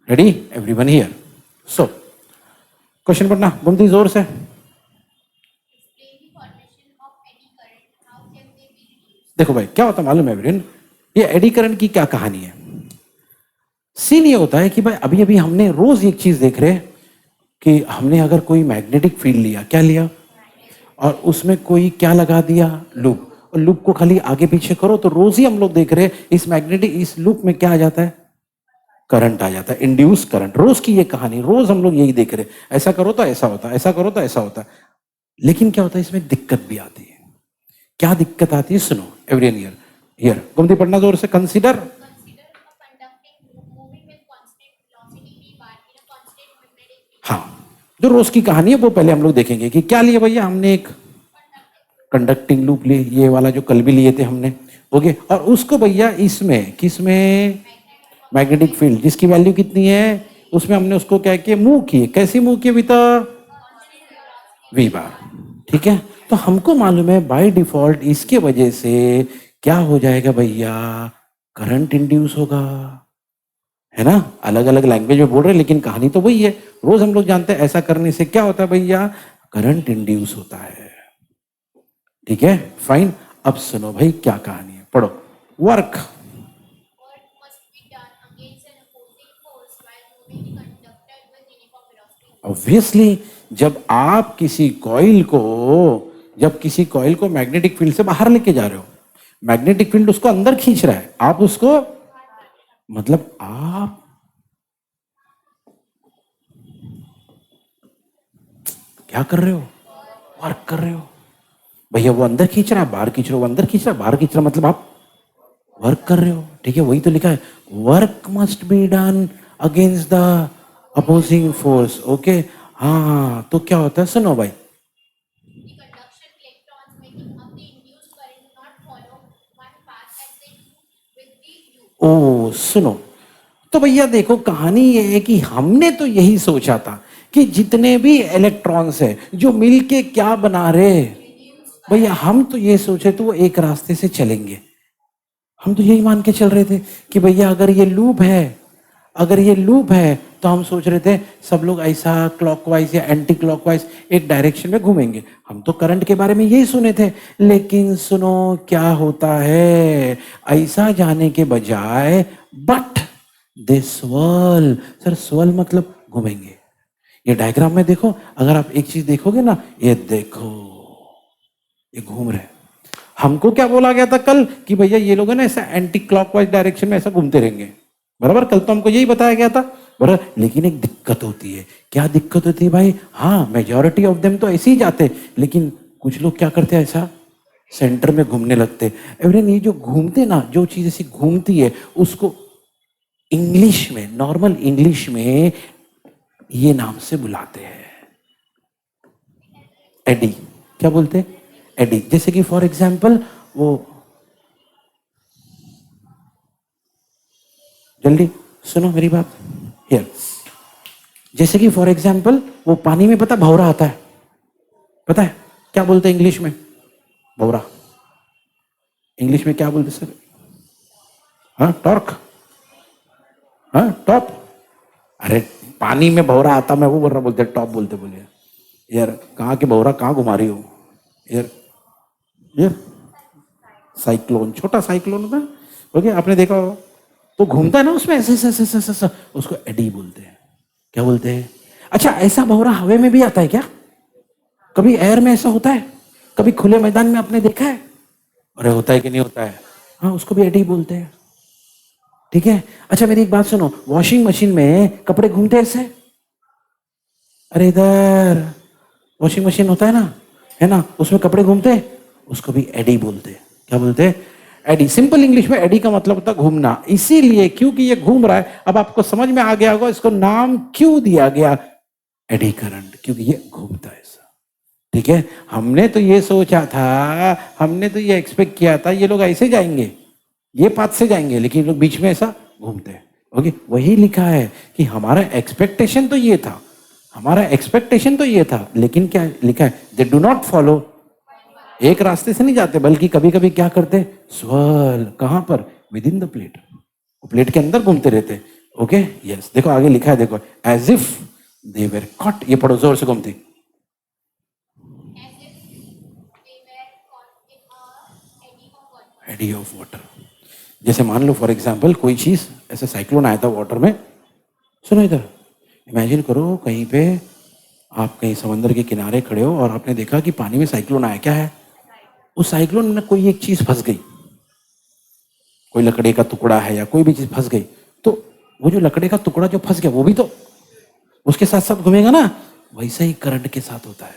Ready everyone here? So question पढ़ना गुमती जोर से। देखो भाई क्या होता मालूम है एवरीवन, ये एडी करंट की क्या कहानी है। सीन ये होता है कि भाई अभी अभी हमने रोज एक चीज देख रहे कि हमने अगर कोई मैग्नेटिक फील्ड लिया, क्या लिया, और उसमें कोई क्या लगा दिया, लूप, और लूप को खाली आगे पीछे करो तो रोज ही हम लोग देख रहे इस मैग्नेटिक, इस लूप में क्या आ जाता है, करंट आ जाता है, इंड्यूस करंट। रोज की ये कहानी, रोज हम लोग यही देख रहे, ऐसा करो तो ऐसा होता है, ऐसा करो तो ऐसा होता है। लेकिन क्या होता है इसमें दिक्कत भी आती है। क्या दिक्कत आती है सुनो एवरीवन हियर, हियर गुमती पढ़ना जोर से। कंसीडर, हाँ जो रोज की कहानी है वो पहले हम लोग देखेंगे कि क्या लिए भैया हमने, एक कंडक्टिंग लूप लिए, ये वाला जो कल भी लिए थे हमने, ओके, और उसको भैया इसमें किसमें, मैग्नेटिक फील्ड जिसकी वैल्यू कितनी है, उसमें हमने उसको क्या किया, मूव किए। कैसे मूव किए बेटा, वी बार, ठीक है। तो हमको मालूम है बाय डिफॉल्ट इसके वजह से क्या हो जाएगा भैया, करंट इंड्यूस होगा, है ना। अलग अलग लैंग्वेज में बोल रहे हैं लेकिन कहानी तो वही है, रोज हम लोग जानते हैं ऐसा करने से क्या होता है भैया, करंट इंड्यूस होता है, ठीक है फाइन। अब सुनो भाई क्या कहानी है, पढ़ो। वर्क, ऑब्वियसली जब आप किसी कॉइल को, जब किसी कॉइल को मैग्नेटिक फील्ड से बाहर लेके जा रहे हो, मैग्नेटिक फील्ड उसको अंदर खींच रहा है, आप उसको, मतलब आप क्या कर रहे हो, वर्क कर रहे हो भैया। वो अंदर खींच रहा है, बाहर खींच रहे हो, वो अंदर खींच रहा है, बाहर खींच रहा है, मतलब आप वर्क कर रहे हो, ठीक है। वही तो लिखा है, work must be done against the opposing force, okay. हाँ तो क्या होता है सुनो भाई, ओ सुनो, तो भैया देखो कहानी ये है कि हमने तो यही सोचा था कि जितने भी इलेक्ट्रॉन्स है जो मिलके क्या बना रहे भैया, हम तो ये सोचे तो वो एक रास्ते से चलेंगे। हम तो यही मान के चल रहे थे कि भैया अगर ये लूप है, अगर ये लूप है तो हम सोच रहे थे सब लोग ऐसा क्लॉकवाइज या एंटी क्लॉकवाइज एक डायरेक्शन में घूमेंगे। हम तो करंट के बारे में यही सुने थे, लेकिन सुनो क्या होता है, ऐसा जाने के बजाय but they swirl, sir swirl मतलब घूमेंगे। ये डायग्राम में देखो, अगर आप एक चीज देखोगे ना, ये देखो ये घूम रहे हैं। हमको क्या बोला गया था कल कि भैया ये लोग है ना ऐसा एंटी क्लॉकवाइज डायरेक्शन में ऐसा घूमते रहेंगे, बराबर, कल तो हमको यही बताया गया था, बराबर। लेकिन एक दिक्कत होती है, क्या दिक्कत होती है भाई, हाँ मेजॉरिटी ऑफ देम तो ऐसे ही जाते, लेकिन कुछ लोग क्या करते हैं ऐसा सेंटर में घूमने लगते। एवरीवन ये जो घूमते ना, जो चीज ऐसी घूमती है उसको इंग्लिश में, नॉर्मल इंग्लिश में ये नाम से बुलाते हैं, एडी। क्या बोलते हैं, एडी। जैसे कि फॉर एग्जाम्पल वो, जल्दी सुनो मेरी बात, हियर, जैसे कि फॉर एग्जाम्पल वो पानी में पता भंवरा आता है, पता है क्या बोलते हैं इंग्लिश में, भंवरा इंग्लिश में क्या बोलते सर, हाँ टॉर्क, हाँ टॉप। अरे पानी में भंवरा आता, मैं वो बोल रहा, बोलते टॉप बोलते, बोलिए यार कहाँ के भंवरा कहाँ घुमा रही हो यार, यार साइक्लोन, छोटा साइक्लोन होता है, ओके आपने देखा होगा, तो घूमता है ना उसमें ऐसे ऐसे ऐसे ऐसे ऐसे, उसको एडी बोलते हैं। क्या बोलते हैं, अच्छा ऐसा भंवरा हवा में भी आता है क्या, कभी एयर में ऐसा होता है, कभी खुले मैदान में आपने देखा है, अरे होता है कि नहीं होता है, हाँ उसको भी एडी बोलते हैं, ठीक है। अच्छा मेरी एक बात सुनो, वॉशिंग मशीन में कपड़े घूमते ऐसे, अरे इधर वॉशिंग मशीन होता है ना, उसमें कपड़े घूमते हैं, उसको भी एडी बोलते हैं। क्या बोलते हैं, एडी। सिंपल इंग्लिश में एडी का मतलब होता है घूमना, इसीलिए क्योंकि ये घूम रहा है, अब आपको समझ में आ गया होगा इसको नाम क्यों दिया गया, एडी करंट, क्योंकि ये घूमता है ऐसा, ठीक है। हमने तो ये सोचा था, हमने तो ये एक्सपेक्ट किया था ये लोग ऐसे जाएंगे, ये पाथ से जाएंगे, लेकिन लोग बीच में ऐसा घूमते हैं, ओके। वही लिखा है कि हमारा एक्सपेक्टेशन तो ये था, हमारा एक्सपेक्टेशन तो ये था, लेकिन क्या लिखा है, दे डू नॉट फॉलो, एक रास्ते से नहीं जाते, बल्कि कभी कभी क्या करते, स्वर्ल, कहां पर, with in the plate, plate के अंदर घूमते रहते, ओके यस, देखो आगे लिखा है, देखो as if they were caught, ये पढ़ो जोर से घूमती, एडी ऑफ वाटर। जैसे मान लो फॉर एग्जाम्पल कोई चीज ऐसे साइक्लोन आया था वाटर में, सुनो इधर, इमेजिन करो कहीं पे आप कहीं समंदर के किनारे खड़े हो और आपने देखा कि पानी में साइक्लोन आया, क्या है उस साइक्लोन में कोई एक चीज फंस गई, कोई लकड़ी का टुकड़ा है या कोई भी चीज फंस गई, तो वो जो लकड़ी का टुकड़ा जो फंस गया वो भी तो उसके साथ साथ घूमेगा ना। वैसा ही करंट के साथ होता है,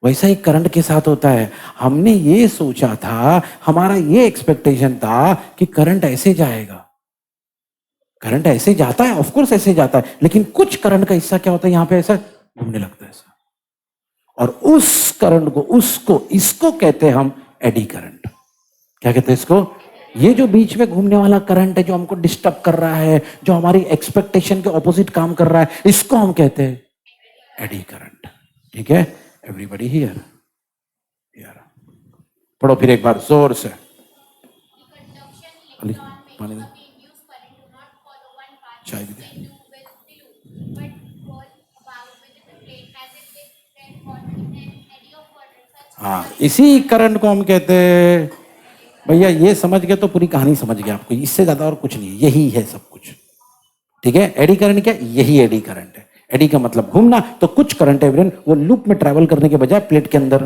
वैसा ही करंट के साथ होता है। हमने ये सोचा था, हमारा ये एक्सपेक्टेशन था कि करंट ऐसे जाएगा, करंट ऐसे जाता है, ऑफ कोर्स ऐसे जाता है, लेकिन कुछ करंट का हिस्सा क्या होता है यहाँ पे ऐसा घूमने लगता है ऐसा, और उस करंट को उसको इसको कहते हैं हम एडी करंट। क्या कहते हैं इसको? ये जो बीच में घूमने वाला करंट है जो हमको डिस्टर्ब कर रहा है, जो हमारी एक्सपेक्टेशन के ऑपोजिट काम कर रहा है, इसको हम कहते हैं एडी करंट। ठीक है, एवरीबॉडी हियर, हियर पढ़ो फिर एक बार जोर से। पानी दे, चाय भी दे। हाँ, इसी करंट को हम कहते हैं, भैया ये समझ गए तो पूरी कहानी समझ गए, आपको इससे ज्यादा और कुछ नहीं, यही है सब कुछ। ठीक है, एडी करंट क्या, यही एडी करंट है। एडी का मतलब घूमना, तो कुछ करंट है वो लूप में ट्रैवल करने के बजाय प्लेट के अंदर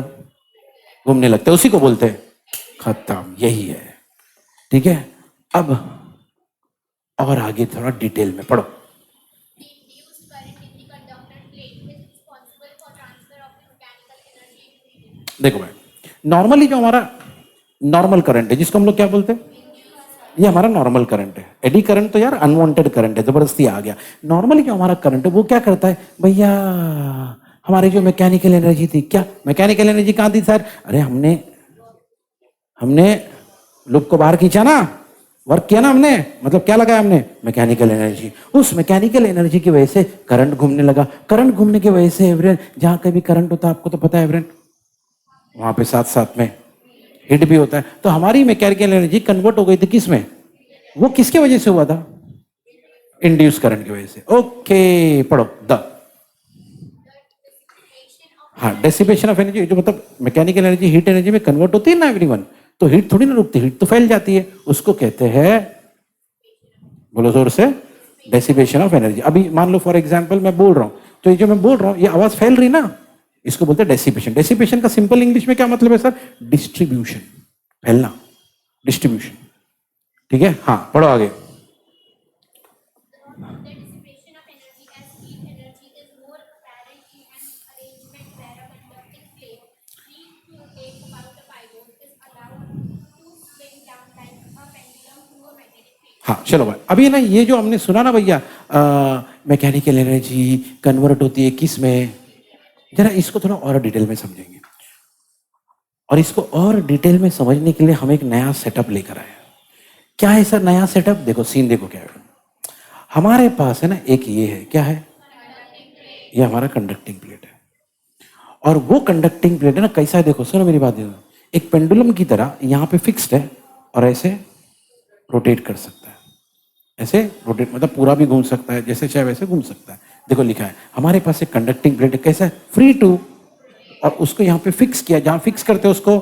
घूमने लगते हैं, उसी को बोलते हैं खत्म, यही है। ठीक है, अब और आगे थोड़ा डिटेल में पढ़ो। देखो भाई, नॉर्मली जो हमारा नॉर्मल करंट है जिसको हम लोग क्या बोलते हैं, ये हमारा नॉर्मल करंट है। एडी करंट तो यार अनवांटेड करंट है, जबरदस्ती आ गया। नॉर्मली जो हमारा करंट है वो क्या करता है भैया, हमारी जो मैकेनिकल एनर्जी थी, क्या मैकेनिकल एनर्जी कहाँ थी सर, अरे हमने लूप को बाहर खींचा ना, वर्क किया ना हमने, मतलब क्या लगाया हमने, मैकेनिकल एनर्जी। उस मैकेनिकल एनर्जी की वजह से करंट घूमने लगा। करंट घूमने की वजह से एवरेन, जहां कभी करंट होता है आपको तो पता है एवरेन, वहां पे साथ साथ में हिट भी होता है। तो हमारी मैकेनिकल एनर्जी कन्वर्ट हो गई थी किस में, वो किसके वजह से हुआ था, इंड्यूस करंट की वजह से। ओके पढ़ो द, हाँ डेसिपेशन ऑफ एनर्जी, जो मतलब मैकेनिकल एनर्जी हीट एनर्जी में कन्वर्ट होती है ना एवरीवन, तो हीट थोड़ी ना रुकती, हीट तो फैल जाती है, उसको कहते हैं, बोलो जोर से, डेसिपेशन ऑफ एनर्जी। अभी मान लो फॉर एग्जांपल मैं बोल रहा हूं, तो ये जो मैं बोल रहा हूं ये आवाज फैल रही ना, इसको बोलते हैं डेसिपेशन। डेसिपेशन का सिंपल इंग्लिश में क्या मतलब है सर, डिस्ट्रीब्यूशन, फैलना, डिस्ट्रीब्यूशन। ठीक है, हाँ पढ़ो आगे। हाँ चलो भाई, अभी ना ये जो हमने सुना ना भैया, मैकेनिकल एनर्जी कन्वर्ट होती है किस में, जरा इसको थोड़ा और डिटेल में समझेंगे। और इसको और डिटेल में समझने के लिए हम एक नया सेटअप लेकर आए। क्या है सर नया सेटअप, देखो सीन देखो क्या है। हमारे पास है ना एक ये है, क्या है, ये हमारा कंडक्टिंग प्लेट है। और वो कंडक्टिंग प्लेट है ना कैसा है, देखो सुनो मेरी बात, देखो एक पेंडुलम की तरह यहाँ पे फिक्स्ड है और ऐसे रोटेट कर सकता है, ऐसे रोटेट मतलब पूरा भी घूम सकता है, जैसे चाहे वैसे घूम सकता है। देखो लिखा है हमारे पास एक कंडक्टिंग प्लेट है, कैसा है, फ्री टू, और उसको यहाँ पे फिक्स किया, जहां फिक्स करते हैं उसको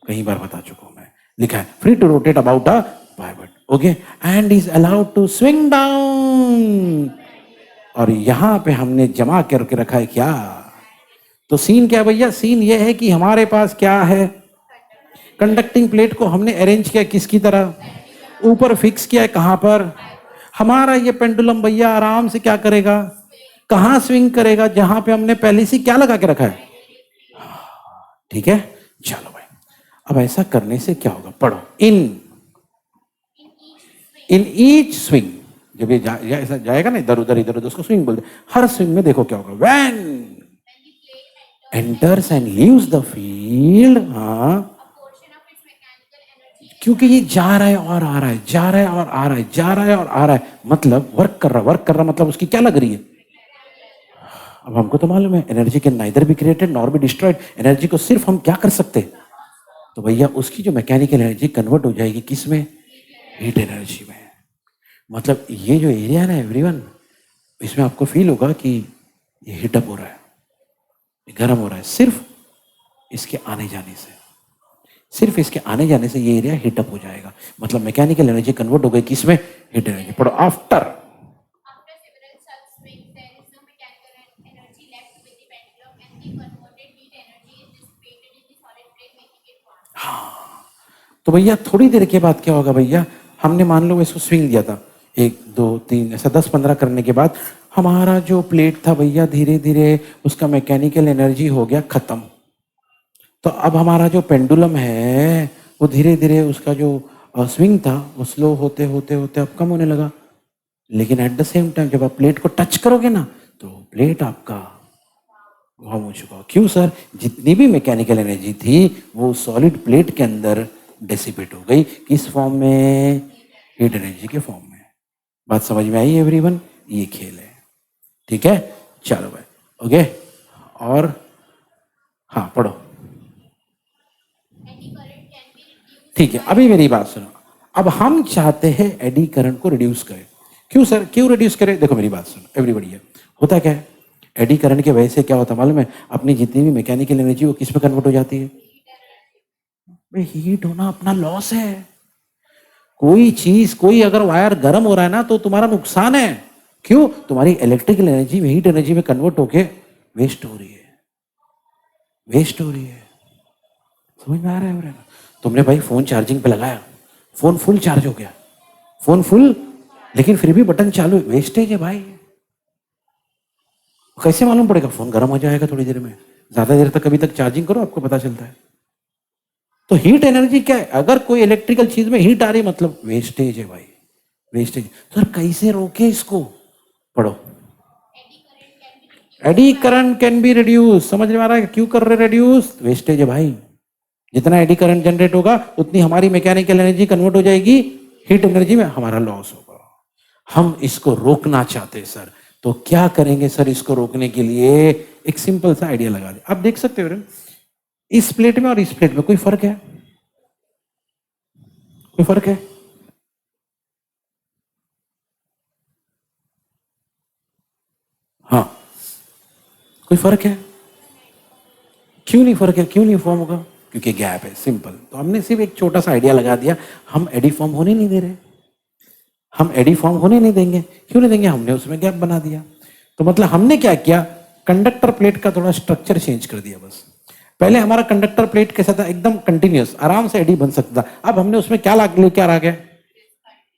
कई बार बता चुका हूं मैं, लिखा है free to rotate about a pivot, okay, and is allowed to swing down. और यहां पे हमने जमा करके रखा है क्या, तो सीन क्या भैया, सीन ये है कि हमारे पास क्या है, कंडक्टिंग प्लेट को हमने अरेंज किया किसकी तरह, ऊपर फिक्स किया है, कहां पर, हमारा ये पेंडुलम भैया आराम से क्या करेगा, कहां स्विंग करेगा, जहां पे हमने पहले से क्या लगा के रखा है। ठीक है, चलो भाई, अब ऐसा करने से क्या होगा, पढ़ो, इन ईच स्विंग, जब ये ऐसा जाएगा ना इधर उधर इधर उधर, उसको स्विंग बोलते हैं। हर स्विंग में देखो क्या होगा, when enters and leaves the field, हाँ क्योंकि ये जा रहा है और आ रहा है, जा रहा है और आ रहा है, जा रहा है और आ रहा है, मतलब वर्क कर रहा मतलब उसकी क्या लग रही है। अब हमको तो मालूम है energy can neither be created nor be destroyed, energy को सिर्फ हम क्या कर सकते, तो भैया उसकी जो मैकेनिकल एनर्जी कन्वर्ट हो जाएगी किस में, हीट एनर्जी में। मतलब ये जो एरिया है ना एवरीवन, इसमें आपको फील होगा कि ये हीटअप हो रहा है, ये गर्म हो रहा है, सिर्फ इसके आने जाने से, सिर्फ इसके आने जाने से ये एरिया हीटअप हो जाएगा। मतलब मैकेनिकल एनर्जी कन्वर्ट हो गई किसमें? Heat energy. पढ़ो, आफ्टर तो भैया थोड़ी देर के बाद क्या होगा भैया, हमने मान लो इसको स्विंग दिया था, 1 2 3 ऐसा 10 15 करने के बाद हमारा जो प्लेट था भैया धीरे धीरे उसका मैकेनिकल एनर्जी हो गया खत्म। तो अब हमारा जो पेंडुलम है वो धीरे धीरे उसका जो स्विंग था वो स्लो होते होते होते अब कम होने लगा। लेकिन एट द सेम टाइम जब आप प्लेट को टच करोगे ना तो प्लेट आपका वार्म हो चुका हो। क्यों सर? जितनी भी मैकेनिकल एनर्जी थी वो सॉलिड प्लेट के अंदर डेसिपेट हो गई। किस फॉर्म में? हीट एनर्जी के फॉर्म में। बात समझ में आई एवरीवन? ये खेल है, ठीक है? चलो भाई, ओके। और हाँ पढ़ो, ठीक है। अभी मेरी बात सुनो, अब हम चाहते हैं एडी करंट को रिड्यूस करें। क्यों सर, क्यों रिड्यूस करें? देखो मेरी बात सुनो एवरीबॉडी, है होता क्या है, एडी करंट की वजह से क्या होता है मालूम है? अपनी जितनी भी मैकेनिकल एनर्जी वो किस में कन्वर्ट हो जाती है? भाई हीट होना अपना लॉस है। कोई चीज, कोई अगर वायर गर्म हो रहा है ना तो तुम्हारा नुकसान है। क्यों? तुम्हारी इलेक्ट्रिकल एनर्जी में हीट एनर्जी में कन्वर्ट होके वेस्ट हो रही है, वेस्ट हो रही है। समझ में आ रहा है? तुमने भाई फोन चार्जिंग पे लगाया, फोन फुल चार्ज हो गया, फोन फुल, लेकिन फिर भी बटन चालू, वेस्टेज है भाई। कैसे मालूम पड़ेगा? फोन गर्म हो जाएगा थोड़ी देर में। ज्यादा देर तक कभी तक चार्जिंग करो, आपको पता चलता है। तो हीट एनर्जी क्या है? अगर कोई इलेक्ट्रिकल चीज में हीट आ रही मतलब वेस्टेज है भाई, वेस्टेज। तो कैसे रोके इसको? पढ़ो, eddy current can be reduce. समझ में आ रहा है क्यों कर रहे रिड्यूस? वेस्टेज है भाई। जितना एडी करंट जनरेट होगा उतनी हमारी मैकेनिकल एनर्जी कन्वर्ट हो जाएगी हीट एनर्जी में, हमारा लॉस होगा। हम इसको रोकना चाहते हैं सर, तो क्या करेंगे सर? इसको रोकने के लिए एक सिंपल सा आइडिया लगा दे। आप देख सकते हो इस प्लेट में और इस प्लेट में कोई फर्क है? कोई फर्क है? हाँ, कोई फर्क है? क्यों नहीं फर्क है? क्यों नहीं फॉर्म होगा? क्योंकि गैप है, सिंपल। तो हमने सिर्फ एक छोटा सा आइडिया लगा दिया, हम एडी फॉर्म होने नहीं दे रहे, हम एडी फॉर्म होने नहीं देंगे। क्यों नहीं देंगे? हमने उसमें गैप बना दिया। तो मतलब हमने क्या किया, कंडक्टर प्लेट का थोड़ा स्ट्रक्चर चेंज कर दिया बस। पहले हमारा कंडक्टर प्लेट कैसा था? एकदम कंटिन्यूअस, आराम से एडी बन सकता था। अब हमने उसमें क्या लेके आ गया,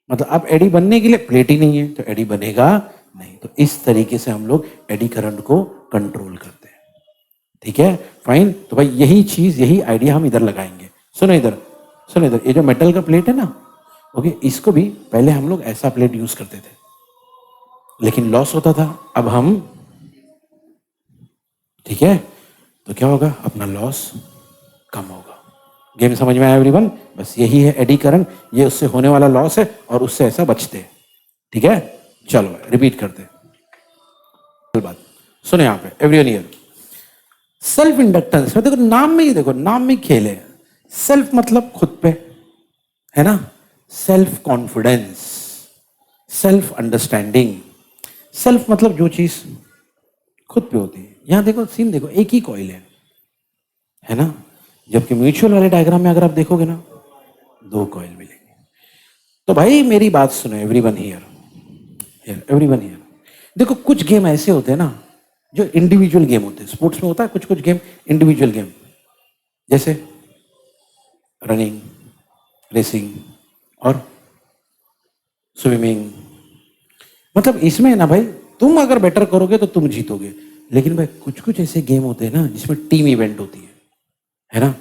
मतलब अब एडी बनने के लिए प्लेट ही नहीं है तो एडी बनेगा नहीं। तो इस तरीके से हम लोग एडी करंट को कंट्रोल करते हैं, ठीक है? फाइन। तो भाई यही चीज, यही आइडिया हम इधर लगाएंगे। सुनो इधर, सुनो इधर, ये जो मेटल का प्लेट है ना, ओके, इसको भी पहले हम लोग ऐसा प्लेट यूज करते थे लेकिन लॉस होता था। अब हम, ठीक है, तो क्या होगा? अपना लॉस कम होगा। गेम समझ में आया एवरीवन? बस यही है एडी करंट, ये उससे होने वाला लॉस है और उससे ऐसा बचते हैं, ठीक है? चलो रिपीट करते हैं बात। सुने यहाँ पे एवरीवन ईयर, सेल्फ इंडक्टेंस में देखो, नाम में ही देखो, नाम में खेल है। सेल्फ मतलब खुद पे, है ना? Self confidence, self understanding. Self मतलब जो चीज खुद पे होती है। यहां देखो सीन, देखो एक ही कॉइल है ना? जबकि म्यूचुअल वाले डायग्राम में अगर आप देखोगे ना, 2 कॉइल मिलेंगे। तो भाई मेरी बात सुनो एवरीवन हियर, एवरीवन हियर, देखो कुछ गेम ऐसे होते हैं ना जो इंडिविजुअल गेम होते हैं। स्पोर्ट्स में होता है कुछ कुछ गेम इंडिविजुअल गेम, जैसे रनिंग, रेसिंग और स्विमिंग। मतलब इसमें ना भाई तुम अगर बेटर करोगे तो तुम जीतोगे। लेकिन भाई कुछ कुछ ऐसे गेम होते हैं ना जिसमें टीम इवेंट होती है ना?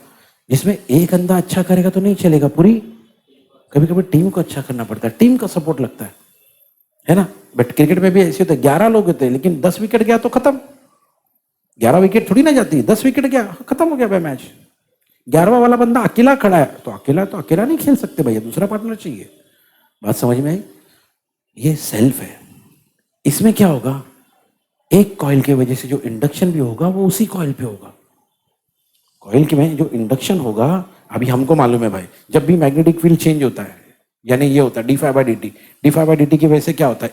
जिसमें एक बंदा अच्छा करेगा तो नहीं चलेगा, पूरी कभी कभी टीम को अच्छा करना पड़ता है, टीम का सपोर्ट लगता है ना? बट क्रिकेट में भी ऐसे होते हैं, 11 लोग होते हैं लेकिन 10 विकेट गया तो खत्म। 11 विकेट थोड़ी ना जाती, 10 विकेट गया खत्म हो गया भाई मैच। 11वां वाला बंदा अकेला खड़ा है तो अकेला नहीं खेल सकते भैया, दूसरा पार्टनर चाहिए। बात समझ में आई? ये सेल्फ है। इसमें क्या होगा, एक कॉइल की वजह से जो इंडक्शन भी होगा वो उसी कॉइल पे होगा। कॉइल के में जो इंडक्शन होगा, अभी हमको मालूम है भाई, जब भी मैग्नेटिक फील्ड चेंज होता है यानी ये होता है d5/dt। d5/dt की वजह से क्या होता है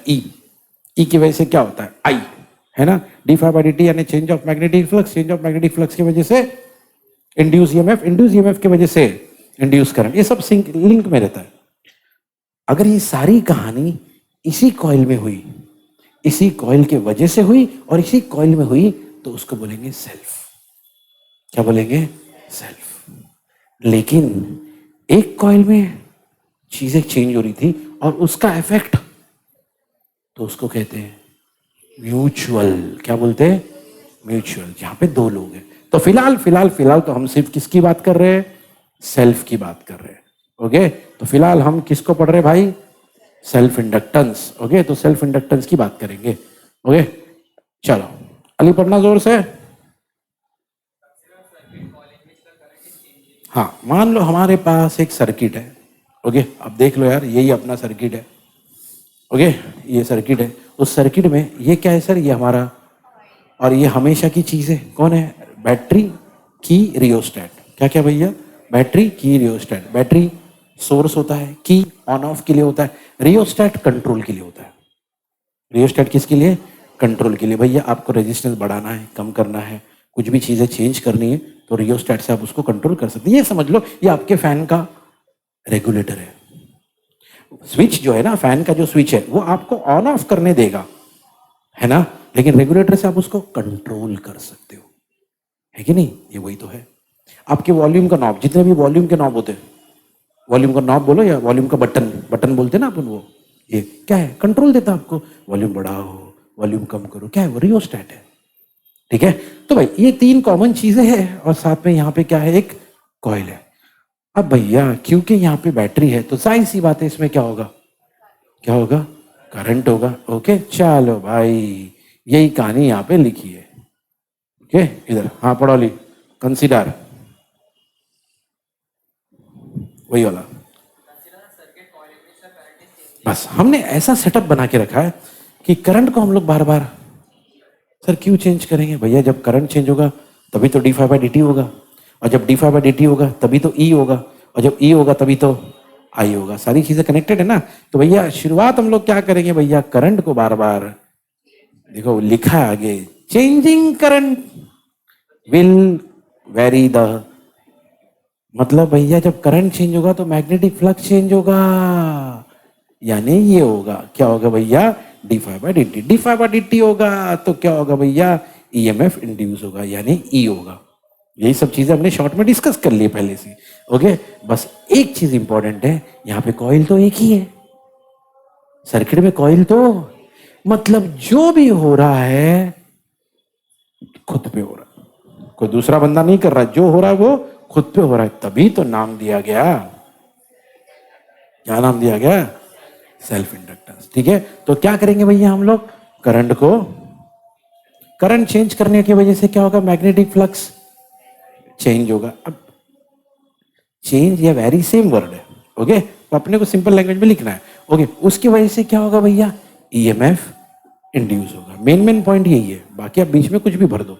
ई की वजह से क्या होता है आई, है ना। d5/dt यानी change of magnetic flux, change of magnetic flux की वजह से इंड्यूस ईएमएफ, इंड्यूस ईएमएफ की वजह से इंड्यूस करंट, ये सब लिंक में रहता है। अगर ये सारी कहानी इसी कॉइल में हुई, इसी कॉइल के वजह से हुई और इसी कॉइल में हुई, तो उसको बोलेंगे सेल्फ। क्या बोलेंगे? सेल्फ। लेकिन एक कॉइल में चीजें चेंज हो रही थी और उसका इफेक्ट, तो उसको कहते हैं म्यूचुअल। क्या बोलते हैं? म्यूचुअल। जहां पे दो लोग हैं। तो फिलहाल तो हम सिर्फ किसकी बात कर रहे हैं? सेल्फ की बात कर रहे हैं। ओके, तो फिलहाल हम किसको पढ़ रहे हैं भाई? Self inductance. ओके, तो सेल्फ इंडक्टेंस की बात करेंगे। ओके, चलो अली पढ़ना जोर से। हाँ, मान लो हमारे पास एक सर्किट है। ओके, अब देख लो यार, यही अपना सर्किट है। ओके, ये सर्किट है। उस सर्किट में ये क्या है सर? ये हमारा, और ये हमेशा की चीज है। कौन है? बैटरी की रियोस्टेट। क्या क्या भैया? बैटरी की रियोस्टेट। बैटरी सोर्स होता है, की ऑन ऑफ के लिए होता है, रियोस्टेट कंट्रोल के लिए होता है। रियोस्टेट किसके लिए? कंट्रोल के लिए। भैया आपको रेजिस्टेंस बढ़ाना है, कम करना है, कुछ भी चीजें चेंज करनी है, तो रियोस्टेट से आप उसको कंट्रोल कर सकते हैं। ये समझ लो, ये आपके फैन का रेगुलेटर है। स्विच जो है ना, फैन का जो स्विच है, वो आपको ऑन ऑफ करने देगा, है ना, लेकिन रेगुलेटर से आप उसको कंट्रोल कर सकते हो, है कि नहीं? ये वही तो है। आपके वॉल्यूम का नॉब, जितने भी वॉल्यूम के नॉब होते हैं, वॉल्यूम का नॉब बोलो या वॉल्यूम का बटन, बटन बोलते हैं ना अपन, वो ये क्या है? कंट्रोल देता है आपको। वॉल्यूम बढ़ाओ, वॉल्यूम कम करो, क्या है? वो रियोस्टेट है। ठीक है, तो भाई ये तीन कॉमन चीजें हैं, और साथ में यहाँ पे क्या है? एक कॉइल है। अब भैया क्योंकि यहाँ पे बैटरी है, तो जाहिर सी बात है, इसमें क्या होगा? क्या होगा? करंट होगा। ओके, चलो भाई, यही कहानी यहाँ पे लिखी है। ओके, इधर हाँ पढ़ो ली, कंसीडर वही वाला। बस हमने ऐसा सेटअप बना के रखा है कि करंट को हम लोग बार बार, सर क्यों चेंज करेंगे? भैया जब करंट चेंज होगा तभी तो d5/dt होगा, और जब d5/dt होगा तभी तो E होगा, और जब E होगा तभी तो I होगा। सारी चीजें कनेक्टेड है ना। तो भैया शुरुआत हम लोग क्या करेंगे? भैया करंट को बार बार, देखो लिखा है आगे, changing current will very the, मतलब भैया जब करंट चेंज होगा तो मैग्नेटिक फ्लक्स चेंज होगा, यानी ये होगा। क्या होगा भैया? d5/dt। d5/dt होगा तो क्या होगा भैया? ईएमएफ इंड्यूस होगा, यानी E होगा। यही सब चीजें हमने शॉर्ट में डिस्कस कर ली पहले से। ओके, बस एक चीज इंपॉर्टेंट है, यहाँ पे कॉइल तो एक ही है, सर्किट में कॉइल तो, मतलब जो भी हो रहा है खुद पे हो रहा है, कोई दूसरा बंदा नहीं कर रहा। जो हो रहा है वो खुद पे हो रहा है, तभी तो नाम दिया गया, क्या नाम दिया गया? Self inductance. ठीक है, तो क्या करेंगे भैया हम लोग? करंट को, करंट चेंज करने की वजह से क्या होगा? मैग्नेटिक फ्लक्स चेंज होगा। अब चेंज या वेरी सेम वर्ड है। ओके, तो अपने को सिंपल लैंग्वेज में लिखना है। ओके, उसकी वजह से क्या होगा भैया? ईएमएफ इंड्यूस होगा। मेन पॉइंट यही है, बाकी आप बीच में कुछ भी भर दो,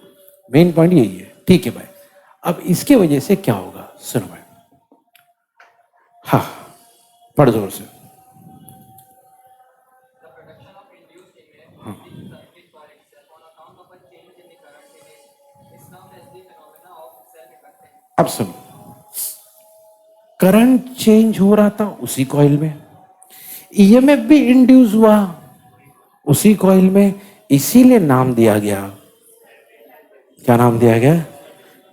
मेन पॉइंट यही है। ठीक है भाई, अब इसके वजह से क्या होगा? सुनो भाई, हाँ पढ़ जोर से। हाँ, अब सुनो, करंट चेंज हो रहा था उसी कॉइल में, ईएमएफ भी इंड्यूस हुआ उसी कॉइल में, इसीलिए नाम दिया गया। क्या नाम दिया गया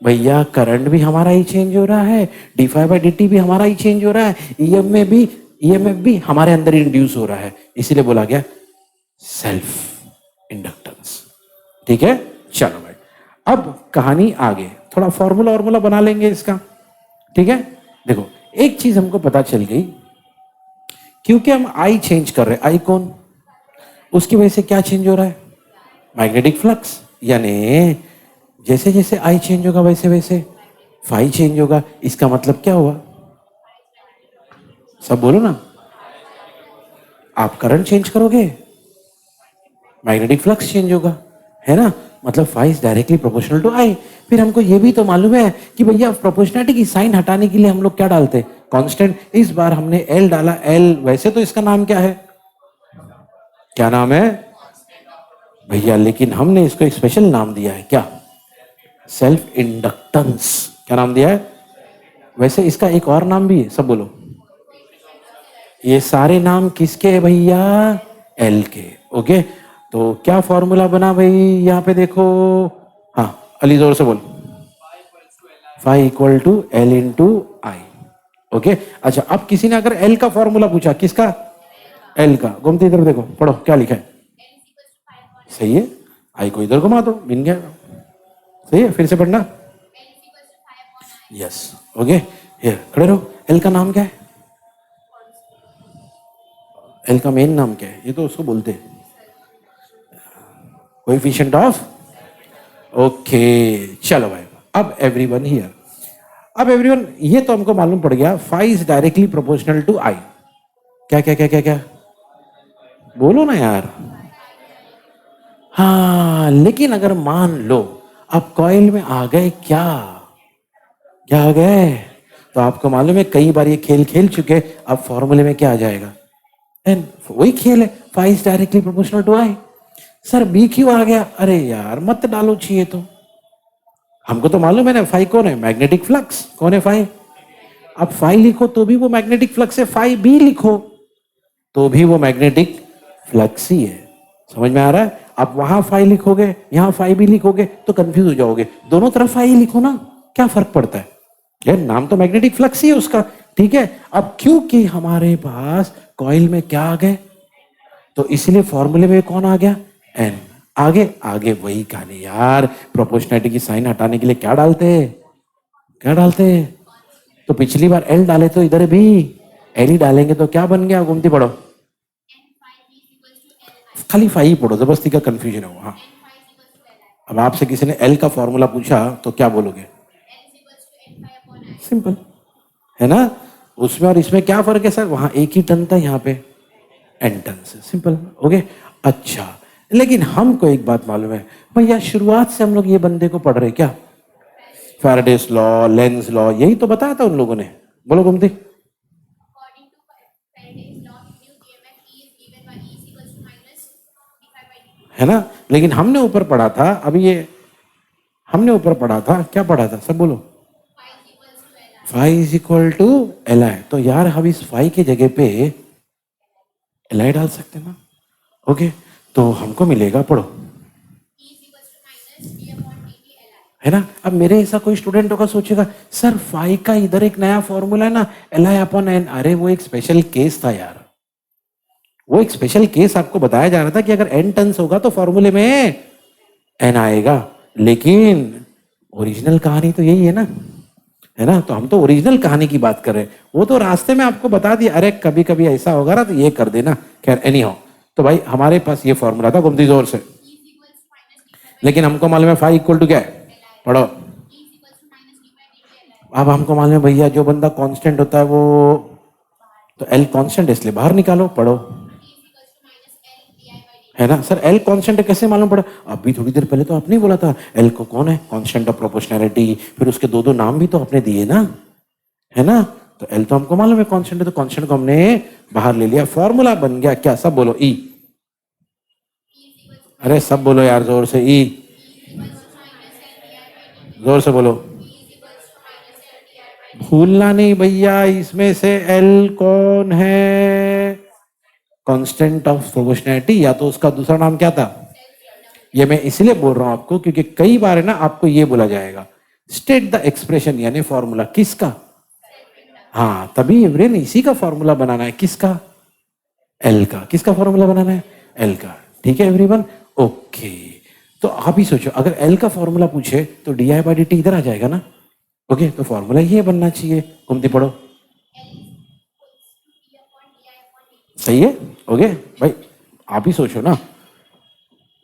भैया? करंट भी हमारा ही चेंज हो रहा है, d5/dt भी हमारा ही चेंज हो रहा है, ईएमएफ भी हमारे अंदर इंड्यूस हो रहा है, इसीलिए बोला गया सेल्फ इंडक्टेंस। ठीक है, चलो भाई, अब कहानी आगे, थोड़ा फॉर्मूला बना लेंगे इसका। ठीक है, देखो एक चीज हमको पता चल गई, क्योंकि हम आई चेंज कर रहे हैं, आई कौन, उसकी वजह से क्या चेंज हो रहा है? Magnetic flux. यानी जैसे जैसे आई चेंज होगा वैसे वैसे फाई चेंज होगा। इसका मतलब क्या हुआ? सब बोलो ना। आप करंट चेंज करोगे, मैग्नेटिक फ्लक्स चेंज होगा, है ना, मतलब phi is directly proportional to I. फिर हमको ये भी तो मालूम है कि भैया प्रोपोर्शनलिटी की साइन हटाने के लिए हम लोग क्या डालते हैं? कांस्टेंट। इस बार हमने एल डाला, एल वैसे तो इसका नाम क्या है, क्या नाम है भैया, लेकिन हमने इसको एक स्पेशल नाम दिया है, क्या, सेल्फ इंडक्टेंस। क्या नाम दिया है, वैसे इसका एक और नाम भी है, सब बोलो। ये सारे नाम किसके है भैया, एल के। ओके, तो क्या फॉर्मूला बना भाई, यहाँ पे देखो, हाँ अली जोर से बोल, phi equal to L into I. Okay, अच्छा अब किसी ने अगर एल का फॉर्मूला पूछा, किसका, एल का, गोमती इधर देखो, पढ़ो क्या लिखा है, सही है, आई को इधर घुमा दो, बिन गया, सही है, फिर से पढ़ना, यस। ओके, हियर खड़े रहो, एल का नाम क्या है, एल का मेन नाम क्या है, ये तो उसको बोलते हैं कोएफिशिएंट ऑफ, ओके चलो भाई, अब एवरीवन हियर, अब एवरीवन ये तो हमको मालूम पड़ गया, phi is directly proportional to I. क्या क्या क्या क्या क्या, बोलो ना यार, हाँ लेकिन अगर मान लो अब कॉइल में आ गए क्या, क्या आ गए, तो आपको मालूम है कई बार ये खेल खेल चुके, अब फॉर्मूले में क्या आ जाएगा, एन, वही खेल है, phi is directly proportional to I. Sir B क्यों आ गया, अरे यार मत डालो चाहिए तो, हमको तो मालूम है ना फाई कौन है, मैग्नेटिक फ्लक्स, कौन है फाई, अब फाई लिखो तो भी वो मैग्नेटिक फ्लक्स है, फाई बी लिखो तो भी वो मैग्नेटिक फ्लक्स ही है, समझ में आ रहा है। आप वहां फाई लिखोगे, यहाँ फाई भी लिखोगे तो कंफ्यूज हो जाओगे, दोनों तरफ फाई लिखो ना, क्या फर्क पड़ता है, यार नाम तो मैग्नेटिक फ्लक्स ही है उसका, ठीक है। अब क्योंकि हमारे पास कॉइल में क्या आ गए, तो इसलिए फॉर्मूले में कौन आ गया, एन। आगे आगे वही कहानी यार, प्रोपोर्शनैलिटी की साइन हटाने के लिए क्या डालते हैं, क्या डालते हैं, तो पिछली बार एल डाले तो इधर भी एल ही डालेंगे, तो क्या बन गया, घूमती पढ़ो, खाली फाई पढ़ो, जबरदस्ती का कंफ्यूजन हो। हाँ, अब आपसे किसी ने एल का फॉर्मूला पूछा तो क्या बोलोगे, सिंपल है ना, उसमें और इसमें क्या फर्क है सर, वहां एक ही टन था, यहाँ पे एन टन से, सिंपल। ओके, अच्छा लेकिन हमको एक बात मालूम है भैया, शुरुआत से हम लोग ये बंदे को पढ़ रहे क्या, फैराडेस लॉ, लेंज लॉ, यही तो बताया था उन लोगों ने, बोलो घूमती, है ना, लेकिन हमने ऊपर पढ़ा था, अभी ये हमने ऊपर पढ़ा था, क्या पढ़ा था सब बोलो, phi is equal to L I, तो यार हम इस फाई की जगह पे एल आई डाल सकते हैं ना। ओके, तो हमको मिलेगा, पढ़ो, है ना। अब मेरे ऐसा कोई स्टूडेंट होगा, सोचेगा सर फाई का इधर एक नया फॉर्मूला है ना, एल आई अपॉन एन, अरे वो एक स्पेशल केस था यार, वो एक स्पेशल केस आपको बताया जा रहा था कि अगर एन टन्स होगा तो फॉर्मूले में एन आएगा, लेकिन ओरिजिनल कहानी तो यही है ना, तो हम तो ओरिजिनल कहानी की बात कर रहे हैं, वो तो रास्ते में आपको बता दिया, अरे कभी कभी ऐसा होगा ना तो ये कर देना, खैर एनी हो, तो भाई हमारे पास ये फॉर्मूला था, गुमती जोर से, लेकिन हमको मालूम है फाई इक्वल टू क्या है, पढ़ो, अब हमको मालूम है भैया जो बंदा कांस्टेंट होता है वो, तो एल कांस्टेंट है इसलिए बाहर निकालो, पढ़ो, है ना। सर एल कांस्टेंट है कैसे मालूम पड़ा, अभी थोड़ी देर पहले तो आपने ही बोला था एल को कौन है, कांस्टेंट ऑफ प्रोपोर्शनैलिटी, फिर उसके दो दो नाम भी तो आपने दिए ना, है ना, तो एल तो हमको मालूम है कांस्टेंट है, तो कांस्टेंट को हमने बाहर ले लिया, फॉर्मूला बन गया क्या, सब बोलो ई, अरे सब बोलो यार जोर से, ई, जोर से बोलो, भूलना नहीं भैया, इसमें से एल कौन है, कांस्टेंट ऑफ प्रोपोर्शनैलिटी, या तो उसका दूसरा नाम क्या था, ये मैं इसलिए बोल रहा हूं आपको क्योंकि कई बार है ना आपको ये बोला जाएगा, स्टेट द एक्सप्रेशन, यानी फॉर्मूला किसका, हाँ तभी एवरेन इसी का फॉर्मूला बनाना है, किसका, एल का, किसका फॉर्मूला बनाना है, एल का, ठीक है एवरीवन। ओके, तो आप ही सोचो अगर एल का फॉर्मूला पूछे तो D I by D T इधर आ जाएगा ना, ओके, तो फॉर्मूला ये बनना चाहिए, घूमती पढ़ो, सही है, ओके भाई आप ही सोचो ना,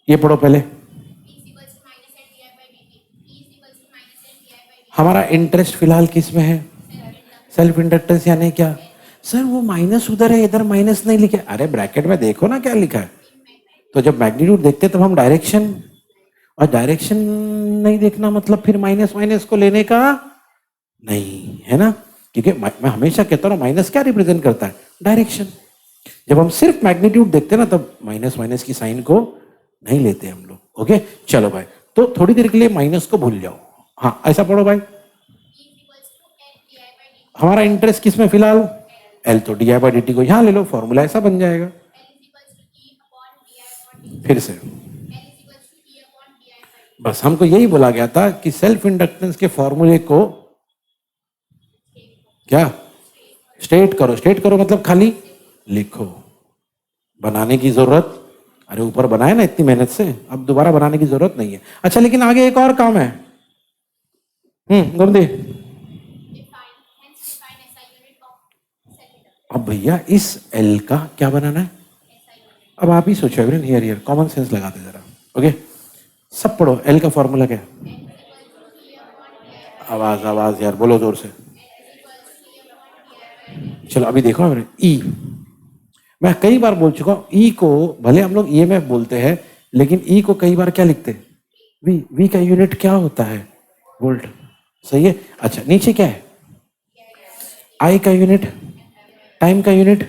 ये पढ़ो पहले, हमारा इंटरेस्ट फिलहाल किस में है, सेल्फ इंडक्टेंस, यानी क्या, सर वो माइनस उधर है, इधर माइनस नहीं लिखा, अरे ब्रैकेट में देखो ना क्या लिखा है, तो जब मैग्नीट्यूड देखते तब हम डायरेक्शन, और डायरेक्शन नहीं देखना मतलब फिर माइनस माइनस को लेने का नहीं, है ना। क्योंकि मैं हमेशा कहता हूँ माइनस क्या रिप्रेजेंट करता है? डायरेक्शन। जब हम सिर्फ मैग्नीट्यूड देखते हैं ना तब माइनस माइनस की साइन को नहीं लेते हम लोग। ओके चलो भाई, तो थोड़ी देर के लिए माइनस को भूल जाओ। हाँ ऐसा पढ़ो भाई। हमारा इंटरेस्ट किस में फिलहाल? एल, तो D I by D T को यहां ले लो, फॉर्मूला ऐसा बन जाएगा। फिर से बस हमको यही बोला गया था कि सेल्फ इंडक्टेंस के फॉर्मूले को क्या स्टेट करो। स्टेट करो मतलब खाली लिखो, बनाने की जरूरत, अरे ऊपर बनाए ना इतनी मेहनत से, अब दोबारा बनाने की जरूरत नहीं है। अच्छा लेकिन आगे एक और काम है। गोमती, अब भैया इस एल का क्या बनाना है? अब आप ही सोचो everyone, here here common sense लगाते जरा। ओके सब पढ़ो, एल का फॉर्मूला क्या है? आवाज आवाज यार, बोलो जोर से। चलो अभी देखो, ई मैं कई बार बोल चुका हूं, ई को भले हम लोग ईएमएफ बोलते हैं लेकिन ई को कई बार क्या लिखते हैं? वी। वी का यूनिट क्या होता है? वोल्ट। सही है। अच्छा नीचे क्या है? आई का यूनिट, टाइम का यूनिट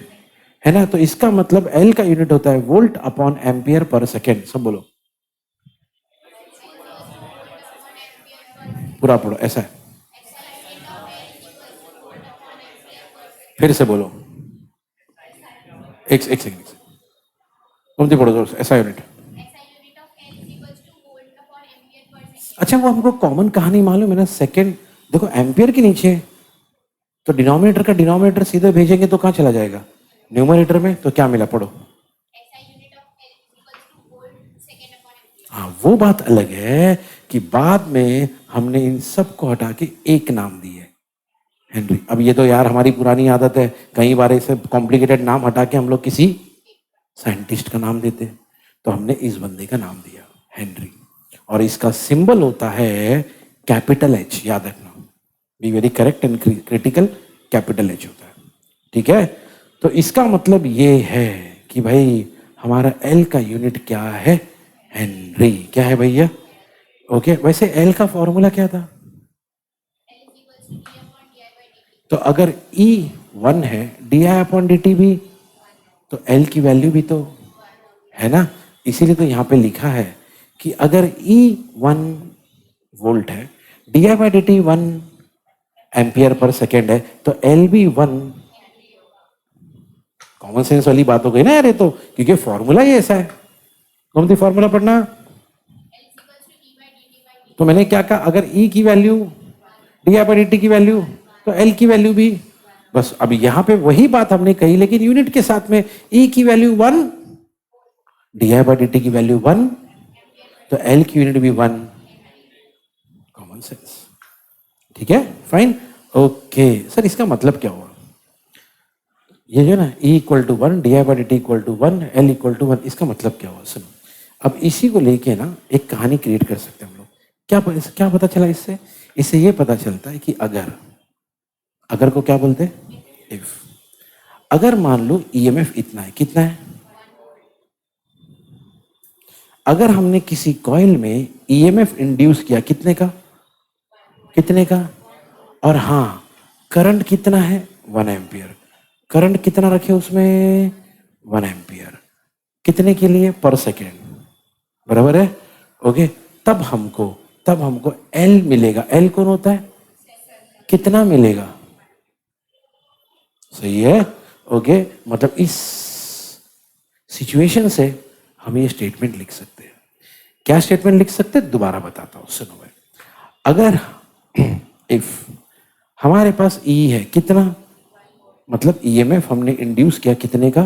है ना, तो इसका मतलब एल का यूनिट होता है volt upon ampere per second. सब बोलो, पूरा पढ़ो ऐसा है। फिर से बोलो, एक सेकंड, तुम पढ़ो जोर से, ऐसा यूनिट। अच्छा वो हमको कॉमन कहानी मालूम है ना, सेकेंड देखो एम्पियर के नीचे तो डिनोमिनेटर का डिनोमिनेटर सीधे भेजेंगे तो कहाँ चला जाएगा? न्यूमरेटर में। तो क्या मिला पढ़ो। हाँ वो बात अलग है कि बाद में हमने इन सब को हटा के एक नाम दिए, हेनरी। अब ये तो यार हमारी पुरानी आदत है, कई बार ऐसे कॉम्प्लिकेटेड नाम हटा के हम लोग किसी साइंटिस्ट का नाम देते, तो हमने इस बंदे का नाम दिया हेनरी, और इसका सिंबल होता है कैपिटल एच। याद रखना, be very correct and critical, capital H होता है। ठीक है, तो इसका मतलब ये है कि भाई हमारा एल का यूनिट क्या है? हेनरी। क्या है भैया? ओके वैसे एल का फॉर्मूला क्या था? तो अगर E 1 है, D I upon D T भी, तो L की वैल्यू भी तो है ना, इसीलिए तो यहाँ पे लिखा है कि अगर E 1 वोल्ट है, D I by D T 1 ampere per second है, तो L भी 1। कॉमन सेंस वाली बात हो गई ना यार ये तो, क्योंकि फॉर्मूला ही ऐसा है। कौन सी फॉर्मूला पढ़ना? तो मैंने क्या कहा, अगर E की value D I by D t की वैल्यू, तो L की वैल्यू भी। बस अभी यहां पे वही बात हमने कही लेकिन यूनिट के साथ में, E की value 1, D I by D t की वैल्यू 1, तो L की यूनिट भी 1। Common sense. ठीक है फाइन। ओके सर इसका मतलब क्या हुआ? ये जो ना E equal to 1, D I by D T equal to 1, L equal to 1, इसका मतलब क्या हुआ? सुनो, अब इसी को लेके ना एक कहानी क्रिएट कर सकते हैं हम लोग। क्या पता चला इससे? इससे ये पता चलता है कि अगर को क्या बोलते हैं? इफ। अगर मान लो ईएमएफ इतना है, कितना है? अगर हमने किसी कॉइल में ईएमएफ इंड्यूस किया, कितने का? कितने का? और हाँ करंट कितना है? 1 एम्पियर। करंट कितना रखे उसमें? 1 एम्पियर। कितने के लिए? पर सेकेंड। बराबर है। ओके तब हमको एल मिलेगा। एल कौन होता है? कितना मिलेगा? सही है। ओके मतलब इस सिचुएशन से हम ये स्टेटमेंट लिख सकते हैं। क्या स्टेटमेंट लिख सकते हैं? दोबारा बताता हूं, सुनो भाई। अगर इफ हमारे पास ई है, कितना? मतलब ईएमएफ हमने इंड्यूस किया कितने का?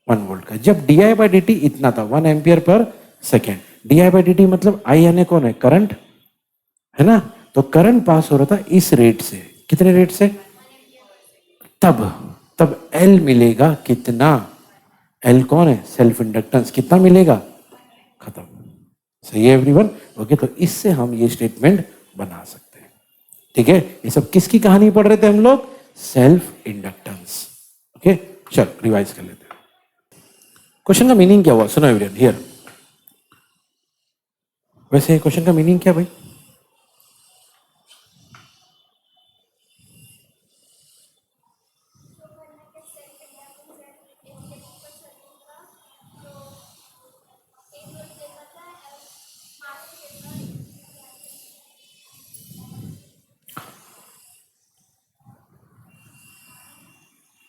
1 वोल्ट का। जब D I by D T इतना था, 1 ampere per second. D I by D T मतलब आई यानी कौन है? करंट है ना, तो करंट पास हो रहा था इस रेट से। कितने रेट से? तब एल मिलेगा कितना? एल कौन है? Self inductance. कितना मिलेगा? खत्म। सही है एवरीवन। ओके तो इससे हम ये स्टेटमेंट बना सकते हैं। ठीक है, ये सब किसकी कहानी पढ़ रहे थे हम लोग? Self inductance. ओके चल रिवाइज कर लेते हैं। क्वेश्चन का मीनिंग क्या हुआ? सुनो एवरीवन हियर। वैसे क्वेश्चन का मीनिंग क्या भाई?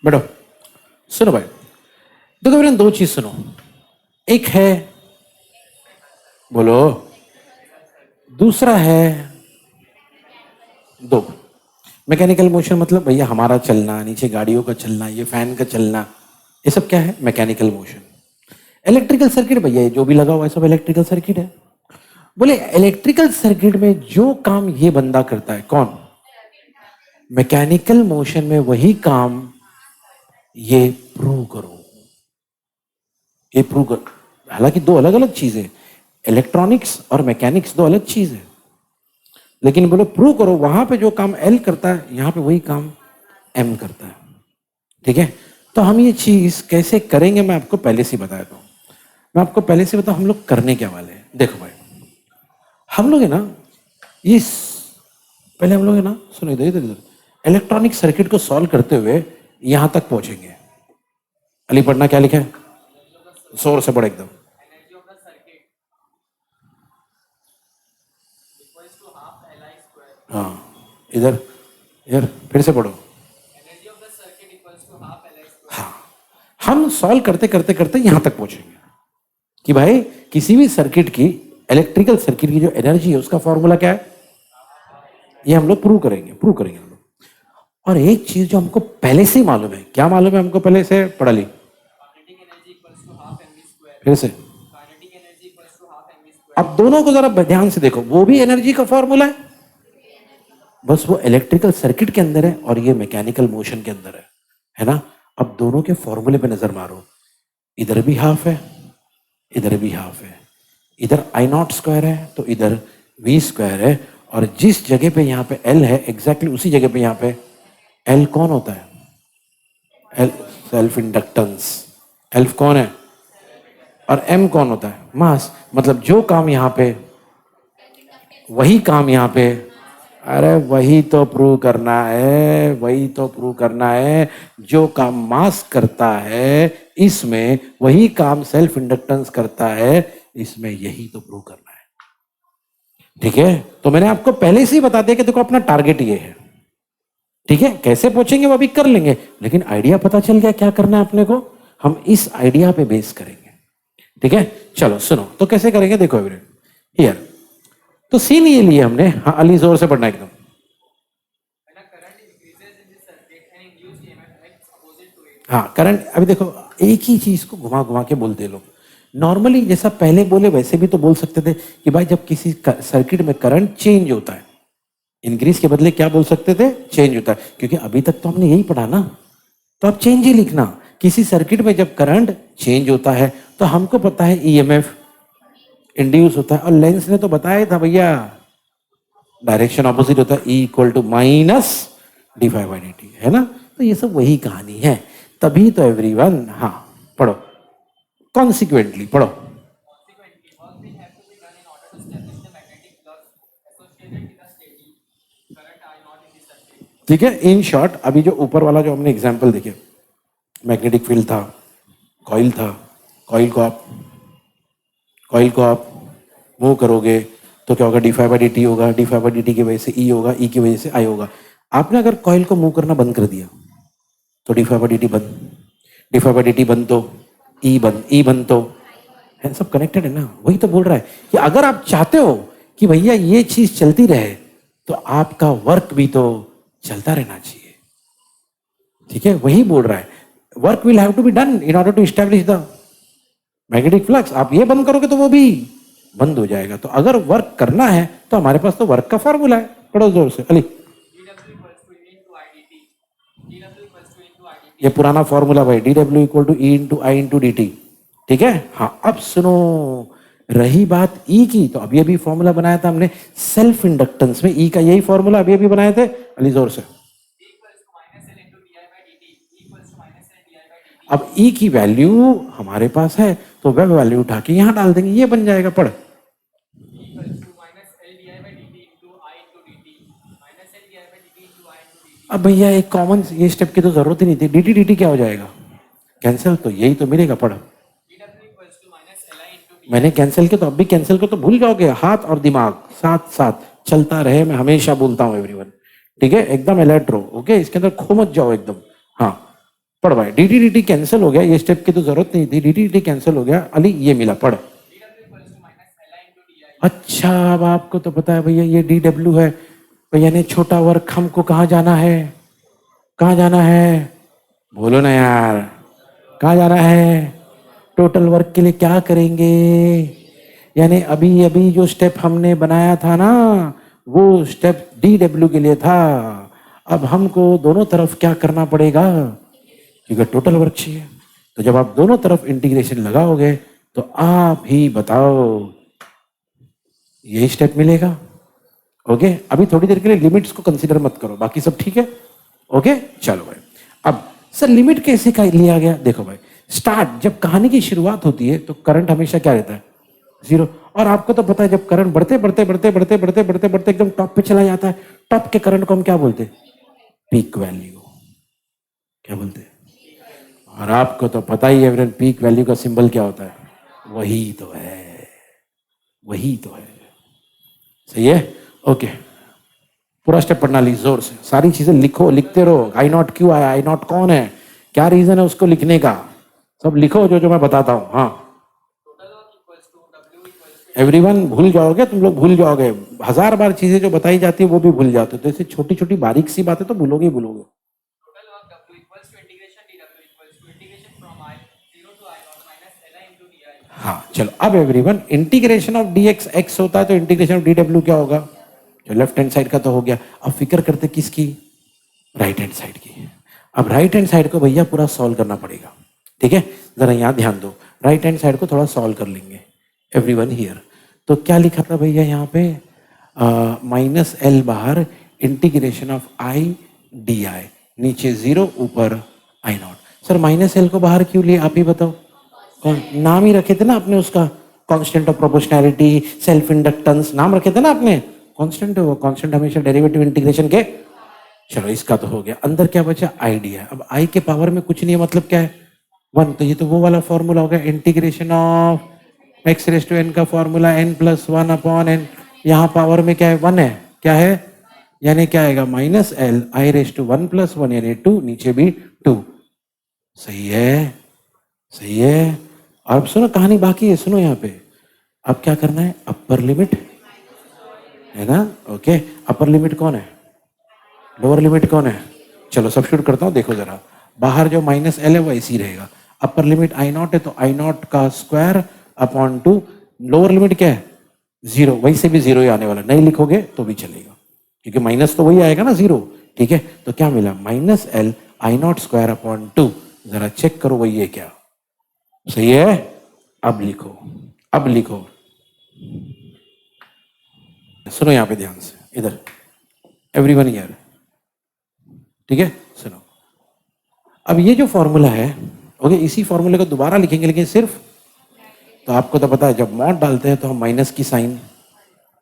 बैठो, सुनो भाई, देखो मेरे दो चीज सुनो। एक है, बोलो, दूसरा है दो। मैकेनिकल मोशन मतलब भैया हमारा चलना, नीचे गाड़ियों का चलना, ये फैन का चलना, ये सब क्या है? Mechanical motion. इलेक्ट्रिकल सर्किट भैया ये जो भी लगा हुआ है सब इलेक्ट्रिकल सर्किट है। बोले इलेक्ट्रिकल सर्किट में जो काम ये बंदा करता है, कौन? मैकेनिकल मोशन में वही काम ये प्रूव करो, ये प्रूव करो। हालांकि दो अलग अलग चीजें, इलेक्ट्रॉनिक्स और मैकेनिक्स दो अलग चीज है, लेकिन बोले प्रूव करो वहां पे जो काम एल करता है यहां पे वही काम एम करता है। ठीक है, तो हम ये चीज कैसे करेंगे मैं आपको पहले से बता देता हूं। मैं आपको पहले से बताऊं हम लोग करने क्या वाले हैं। देखो भाई, हम लोग है ना, इस पहले हम लोग है ना, सुनो इधर इधर इधर, इलेक्ट्रॉनिक सर्किट को सॉल्व करते हुए यहां तक पहुंचेंगे। अली पढ़ना क्या लिखा है? जोर से पढ़ एकदम। हाँ, इधर इधर फिर से पढ़ो। हाँ, हम सॉल्व करते करते करते यहां तक पहुंचेंगे कि भाई किसी भी सर्किट की, इलेक्ट्रिकल सर्किट की जो एनर्जी है उसका फॉर्मूला क्या है, ये हम लोग प्रूव करेंगे हम लोग। और एक चीज जो हमको पहले से ही मालूम है, क्या मालूम है हमको पहले से? पढ़ा ली फिर से। अब दोनों को जरा ध्यान से देखो, वो भी एनर्जी का फॉर्मूला है, बस वो इलेक्ट्रिकल सर्किट के अंदर है और ये मैकेनिकल मोशन के अंदर है ना। अब दोनों के फॉर्मूले पे नजर मारो, इधर भी हाफ है, इधर भी हाफ है, इधर आई नॉट स्क्वायर है तो इधर वी स्क्वायर है, और जिस जगह पे यहाँ पे एल है एग्जैक्टली उसी जगह पे यहाँ पे एल कौन होता है? L self inductance. एल कौन है? और एम कौन होता है? मास। मतलब जो काम यहाँ पे, वही काम यहाँ पे। अरे वही तो प्रूव करना है, वही तो प्रूव करना है। जो काम मास करता है इसमें, वही काम सेल्फ इंडक्टेंस करता है इसमें, यही तो प्रूव करना है। ठीक है, तो मैंने आपको पहले से ही बता दिया कि देखो अपना टारगेट ये है। ठीक है, कैसे पहुंचेंगे वो अभी कर लेंगे, लेकिन आइडिया पता चल गया क्या करना है अपने को। हम इस आइडिया पे बेस करेंगे। ठीक है, चलो सुनो तो कैसे करेंगे, देखो हियर। तो सीन ये लिए हमने, हाँ अली जोर से पढ़ना एकदम। हाँ करंट, अभी देखो एक ही चीज को घुमा घुमा के बोलते लोग। नॉर्मली जैसा पहले बोले वैसे भी तो बोल सकते थे कि भाई जब किसी सर्किट में करंट चेंज होता है, इंक्रीज के बदले क्या बोल सकते थे? चेंज होता है, क्योंकि अभी तक तो हमने यही पढ़ा ना। तो अब चेंज ही लिखना। किसी सर्किट में जब करंट चेंज होता है तो हमको पता है ईएमएफ इंड्यूस होता है, और लेंस ने तो बताया था भैया डायरेक्शन ऑपोजिट होता है, E equal to minus D phi by D T, है ना। तो ये सब वही कहानी है, तभी तो एवरीवन। हाँ पढ़ो, कॉन्सिक्वेंटली पढ़ो। ठीक है, इन शॉर्ट अभी जो ऊपर वाला जो हमने एग्जाम्पल देखे, मैग्नेटिक फील्ड था, कॉइल था, कॉइल को आप मूव करोगे तो क्या होगा? D phi by D t होगा, d phi by D t की वजह से ई होगा, ई की वजह से आई होगा। आपने अगर कॉइल को मूव करना बंद कर दिया तो d phi by D t बंद, d phi by D t बंद तो ई बंद, ई बंद तो है, सब कनेक्टेड है ना। वही तो बोल रहा है कि अगर आप चाहते हो कि भैया ये चीज चलती रहे तो आपका वर्क भी तो चलता रहना चाहिए। ठीक है, वही बोल रहा है, work will have to be done in order to establish the magnetic flux. आप ये बंद करोगे तो वो भी बंद हो जाएगा। तो अगर वर्क करना है तो हमारे पास तो वर्क का फॉर्मूला है, पढ़ो जोर से अली। ये पुराना फॉर्मूला भाई, D W equal to E into I into D T. ठीक है, हाँ अब सुनो, रही बात ई की, तो अभी अभी फॉर्मूला बनाया था हमने सेल्फ इंडक्टेंस में, ई का यही फॉर्मूला अभी अभी बनाए थे। अली जोर से। अब ई की वैल्यू हमारे पास है तो वह वैल्यू उठा के यहां डाल देंगे, ये बन जाएगा। पढ़, अब भैया एक कॉमन ये स्टेप की तो जरूरत ही नहीं थी, डी टी क्या हो जाएगा? कैंसिल, तो यही तो मिलेगा। पढ़, मैंने कैंसिल किया तो अब भी कैंसिल को तो भूल जाओगे। हाथ और दिमाग साथ साथ चलता रहे, मैं हमेशा बोलता हूं एवरीवन। ठीक है, एकदम अलर्ट रहो। ओके, इसके अंदर खो मत जाओ एकदम। हाँ पढ़ भाई, dt dt कैंसिल हो गया, ये स्टेप की तो जरूरत नहीं थी, dt dt कैंसिल हो गया। अली ये मिला, पढ़। अच्छा, अब आपको तो पता है भैया ये dw है भैया ने, छोटा वर्ग हमको कहाँ जाना है, कहाँ जाना है, बोलो ना यार, कहाँ जाना है, टोटल वर्क के लिए क्या करेंगे, यानी अभी अभी जो स्टेप हमने बनाया था ना, वो स्टेप dw के लिए था। अब हमको दोनों तरफ क्या करना पड़ेगा, क्योंकि टोटल वर्क चाहिए। तो जब आप दोनों तरफ इंटीग्रेशन लगाओगे तो आप ही बताओ, यही स्टेप मिलेगा। ओके, अभी थोड़ी देर के लिए लिमिट्स को कंसीडर मत करो, बाकी सब ठीक है। ओके, चलो भाई। अब सर लिमिट कैसे का लिया गया, देखो भाई, स्टार्ट जब कहानी की शुरुआत होती है तो करंट हमेशा क्या रहता है, जीरो। और आपको तो पता है जब करंट बढ़ते बढ़ते बढ़ते बढ़ते बढ़ते बढ़ते बढ़ते एकदम टॉप पे चला जाता है, टॉप के करंट को हम क्या बोलते हैं, पीक वैल्यू, क्या बोलते हैं। और आपको तो पता ही है पीक वैल्यू का सिंबल क्या होता है, वही तो है, वही तो है। सही है, ओके। पूरा स्टेप पढ़ना ली जोर से, सारी चीजें लिखो, लिखते रहो। आई नॉट क्यों आया, आई नॉट कौन है, क्या रीजन है उसको लिखने का, सब लिखो जो जो मैं बताता हूँ। हाँ, एवरीवन भूल जाओगे, तुम लोग भूल जाओगे, 1000 बार चीजें जो बताई जाती है वो भी भूल जाते हो, तो ऐसी छोटी छोटी बारीक सी बातें तो भूलोगे ही भूलोगे। हाँ चलो, अब everyone integration of dx x होता है तो इंटीग्रेशन ऑफ dw क्या होगा, जो लेफ्ट हैंड साइड का तो हो गया। अब फिक्र करते किसकी, राइट हैंड साइड की। अब राइट हैंड साइड को भैया पूरा सॉल्व करना पड़ेगा, ठीक है, जरा यहाँ ध्यान दो, राइट हैंड साइड को थोड़ा सॉल्व कर लेंगे एवरीवन हियर। तो क्या लिखा था भैया यहाँ पे, -l बाहर, इंटीग्रेशन ऑफ i di, नीचे 0 ऊपर i0। सर -l को बाहर क्यों लिए, आप ही बताओ। कौन, नाम ही रखे थे ना आपने उसका, constant of proportionality, self inductance, नाम रखे थे ना आपने। कांस्टेंट है वो, कांस्टेंट हमेशा डेरिवेटिव इंटीग्रेशन के। चलो इसका तो हो गया, अंदर क्या बचा, आई डी है। अब आई के पावर में कुछ नहीं है, मतलब क्या है, 1। तो ये तो वो वाला फॉर्मूला हो गया, integration of X raise to N का फॉर्मूला, n+1 अपॉन n, यहाँ पावर में क्या है, 1 है, क्या है, यानी क्या आएगा, -l i⁻1+1 यानी 2, नीचे भी 2। सही है, सही है। और अब सुनो, कहानी बाकी है, सुनो यहाँ पे। अब क्या करना है, अपर लिमिट है ना, ओके। अपर लिमिट कौन है, लोअर लिमिट कौन है, चलो सब्स्टिट्यूट करता हूँ, देखो जरा। बाहर जो -l है वो ऐसी रहेगा, अपर लिमिट i0 है तो i0 का स्क्वायर अपॉन 2, लोअर लिमिट क्या है, 0, वही से भी 0 ही आने वाला, नहीं लिखोगे तो भी चलेगा क्योंकि माइनस तो वही आएगा ना, 0, ठीक है। तो क्या मिला, -l i0 स्क्वायर अपॉन 2, जरा चेक करो वही है क्या, सही है। अब लिखो, अब लिखो, सुनो यहाँ पे ध्यान से, इधर एवरीवन हियर, ठीक है, सुनो। अब ये जो फॉर्मूला है, ओके, इसी फॉर्मूले को दोबारा लिखेंगे, लेकिन सिर्फ, तो आपको तो पता है जब मॉड डालते हैं तो हम माइनस की साइन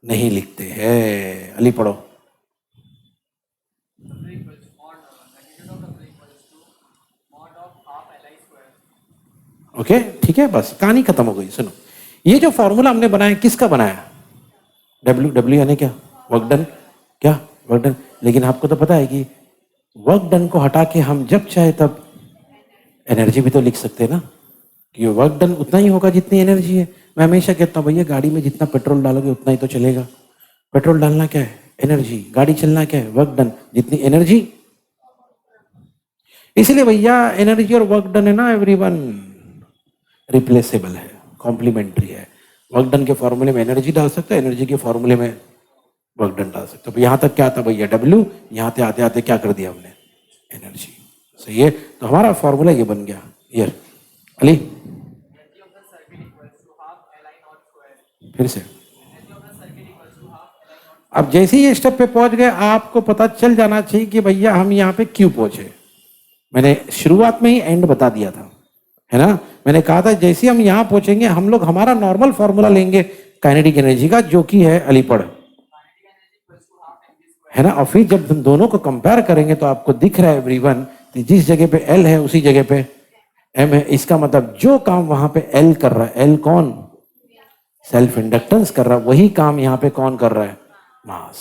नहीं लिखते हैं। अली पढ़ो, ओके, ठीक है, बस कहानी खत्म हो गई। सुनो, ये जो फॉर्मूला हमने बनाया किसका बनाया, डब्ल्यू, डब्ल्यू यानी क्या, वर्क डन, क्या वर्क डन। लेकिन आपको तो पता है कि वर्क डन को हटा के हम जब चाहे तब एनर्जी भी तो लिख सकते हैं ना, कि वर्क डन उतना ही होगा जितनी एनर्जी है। मैं हमेशा कहता हूँ भैया, गाड़ी में जितना पेट्रोल डालोगे उतना ही तो चलेगा। पेट्रोल डालना क्या है, एनर्जी, गाड़ी चलना क्या है, वर्क डन, जितनी एनर्जी। इसलिए भैया एनर्जी और वर्क डन है ना एवरीवन, रिप्लेसेबल है, कॉम्प्लीमेंट्री है। वर्क डन के फॉर्मूले में एनर्जी डाल सकते हैं, एनर्जी के फॉर्मूले में वर्क डन डाल सकते हो। यहाँ तक क्या था भैया, डब्ल्यू, यहाँ से आते आते क्या कर दिया हमने, एनर्जी। सही है, तो हमारा फॉर्मूला ये बन गया। हियर अली, फिर से, अब जैसे ही ये स्टेप पे पहुंच गए आपको पता चल जाना चाहिए कि भैया हम यहाँ पे क्यों पहुंचे। मैंने शुरुआत में ही एंड बता दिया था, है ना। मैंने कहा था जैसे हम यहाँ पहुंचेंगे हम लोग हमारा नॉर्मल फॉर्मूला लेंगे काइनेटिक एनर्जी का, जो कि है अलीपड़, है ना। और फिर जब तुम दोनों को कंपेयर करेंगे तो आपको दिख रहा है एवरीवन, जिस जगह पे एल है उसी जगह पे एम है। इसका मतलब जो काम वहां पे एल कर रहा है, एल कौन, सेल्फ इंडक्टेंस कर रहा है, वही काम यहाँ पे कौन कर रहा है, मास।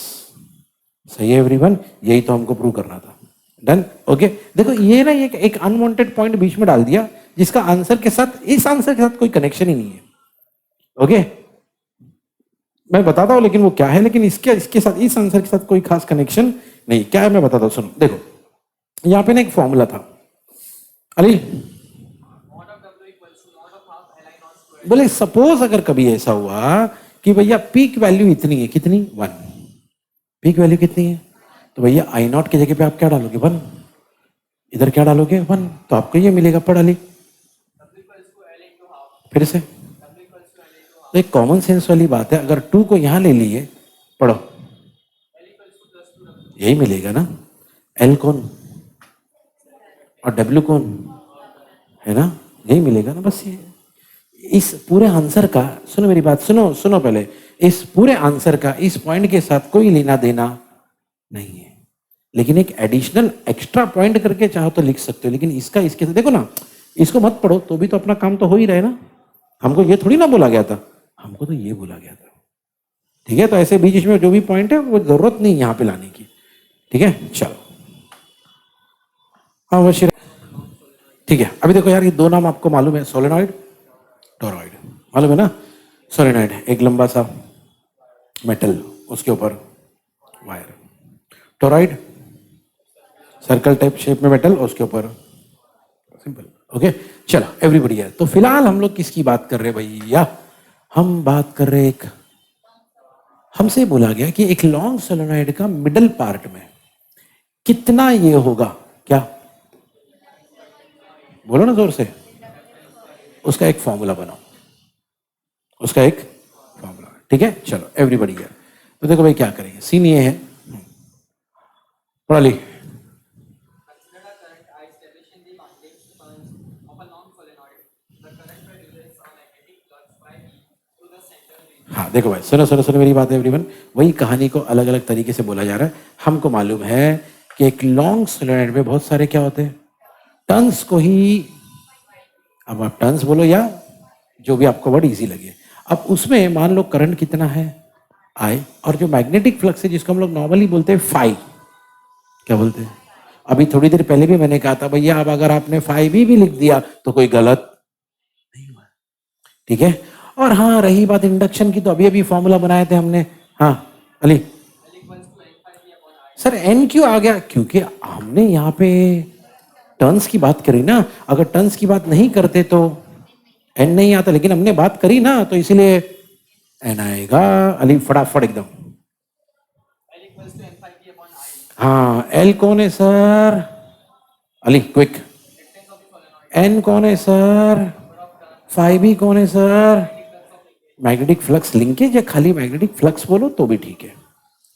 सही है एवरीवन, यही तो हमको प्रूव करना था। डन। ओके, देखो ये ना एक अनवांटेड पॉइंट बीच में डाल दिया जिसका आंसर के साथ, इस आंसर के साथ कोई कनेक्शन ही नहीं है। ओके, मैं बताता हूं लेकिन वो क्या है, लेकिन इसके साथ, इस आंसर के साथ कोई खास कनेक्शन नहीं। क्या है मैं बताता हूं, सुनो। देखो यहाँ पे ना एक फॉर्मूला था अली, बोले सपोज अगर कभी ऐसा हुआ कि भैया पीक वैल्यू इतनी है, कितनी, 1, पीक वैल्यू कितनी है, तो भैया आई नॉट की जगह पे आप क्या डालोगे, 1, इधर क्या डालोगे, 1, तो आपको ये मिलेगा। पढ़ अली फिर से, तो एक कॉमन सेंस वाली बात है, अगर 2 को यहां ले लिए, पढ़ो, यही मिलेगा ना। एल कौन और डब्ल्यू कौन है ना, यही मिलेगा ना। बस ये इस पूरे आंसर का, सुनो मेरी बात, सुनो पहले, इस पूरे आंसर का इस पॉइंट के साथ कोई लेना देना नहीं है, लेकिन एक एडिशनल एक्स्ट्रा पॉइंट करके चाहो तो लिख सकते हो, लेकिन इसका इसके साथ देखो ना, इसको मत पढ़ो तो भी तो अपना काम तो हो ही रहा है ना। हमको ये थोड़ी ना बोला गया था, हमको तो ये बोला गया था। ठीक है, तो ऐसे बीच में जो भी पॉइंट है वो जरूरत नहीं यहाँ पे लाने की। ठीक है, चलो। हाँ वो ठीक है। अभी देखो यार, ये 2 नाम आपको मालूम है, सोलेनॉइड, टोरॉइड, मालूम है ना। सोलेनॉइड एक लंबा सा मेटल, उसके ऊपर wire. Toroid circle type shape में मेटल, उसके ऊपर सिंपल। ओके, चलो एवरीबॉडी है। तो फिलहाल हम लोग किसकी बात कर रहे हैं भैया, हम बात कर रहे एक, हमसे बोला गया कि एक लॉन्ग सोलेनॉइड का मिडल पार्ट में कितना ये होगा, क्या बोलो ना जोर से, उसका एक फॉर्मूला बनाओ, उसका एक फॉर्मूला। ठीक है, चलो एवरीबॉडी है। तो देखो भाई क्या करेंगे, सीन ये है, पढ़ा ली, हाँ देखो भाई, सुनो मेरी बात है एवरीवन, वही कहानी को अलग अलग तरीके से बोला जा रहा है। हमको मालूम है कि एक लॉन्ग सोलेनॉइड में बहुत सारे क्या होते हैं, टर्न्स को ही, अब आप टर्न्स बोलो या जो भी आपको वर्ड इजी लगे। अब उसमें मान लो करंट कितना है, आई, और जो मैग्नेटिक फ्लक्स है जिसको हम लोग नॉर्मली बोलते हैं फाई, क्या बोलते हैं, अभी थोड़ी देर पहले भी मैंने कहा था भैया, अब अगर आपने फाई भी लिख दिया तो कोई गलत नहीं हुआ। ठीक है, और हाँ रही बात इंडक्शन की, तो अभी अभी फॉर्मूला बनाए थे हमने। हाँ अली सर, एन क्यों आ गया, क्योंकि हमने यहाँ पे टर्न्स की बात करी ना, अगर टर्न्स की बात नहीं करते तो एन नहीं आता, लेकिन हमने बात करी ना तो इसीलिए एन आएगा। अली फटाफट एकदम, हाँ एल कौन है सर, अली क्विक, एन कौन है सर, फाइव भी कौन है सर, मैग्नेटिक फ्लक्स लिंकेज, या खाली मैग्नेटिक फ्लक्स बोलो तो भी ठीक है।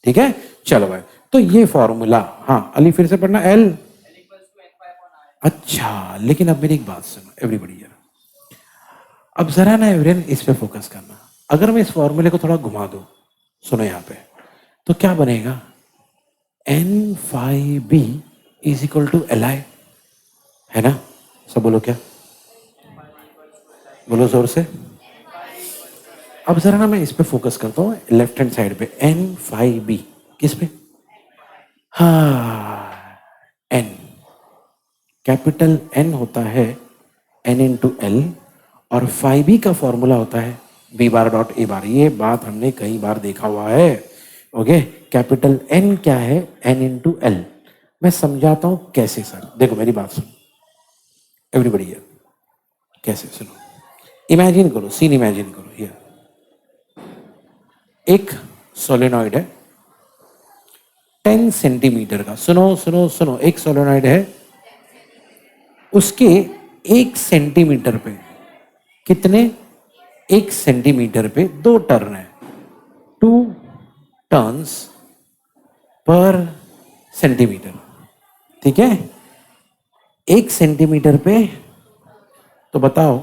ठीक है, चलो भाई, तो ये फॉर्मूला, हाँ अली फिर से पढ़ना, एल, अच्छा लेकिन अब मेरी एक बात सुनो एवरीबॉडी यार, अब जरा ना एवरीवन इस पे फोकस करना। अगर मैं इस फॉर्मूले को थोड़ा घुमा दूं, सुनो यहाँ पे, तो क्या बनेगा, N phi B is equal to L I, है ना, सब बोलो क्या, बोलो जोर से। अब जरा ना मैं इस पे फोकस करता हूँ, लेफ्ट हैंड साइड पे, एन फाई बी, किस पे, हाँ एन, कैपिटल एन होता है एन इंटू एल, और फाई बी का फॉर्मूला होता है बी बार डॉट ए बार। ये बात हमने कई बार देखा हुआ है। ओके, कैपिटल एन क्या है, एन इंटू एल। मैं समझाता हूं कैसे सर, देखो मेरी बात सुनो एवरीबॉडी है, कैसे सुनो, इमेजिन करो, सीन इमेजिन करो, ये एक सोलेनॉइड है 10 सेंटीमीटर का, सुनो सुनो सुनो, एक सोलेनॉइड है, उसके 1 सेंटीमीटर पे कितने, 1 सेंटीमीटर पे 2 टर्न है, 2 टर्न्स पर सेंटीमीटर। ठीक है, 1 सेंटीमीटर पे, तो बताओ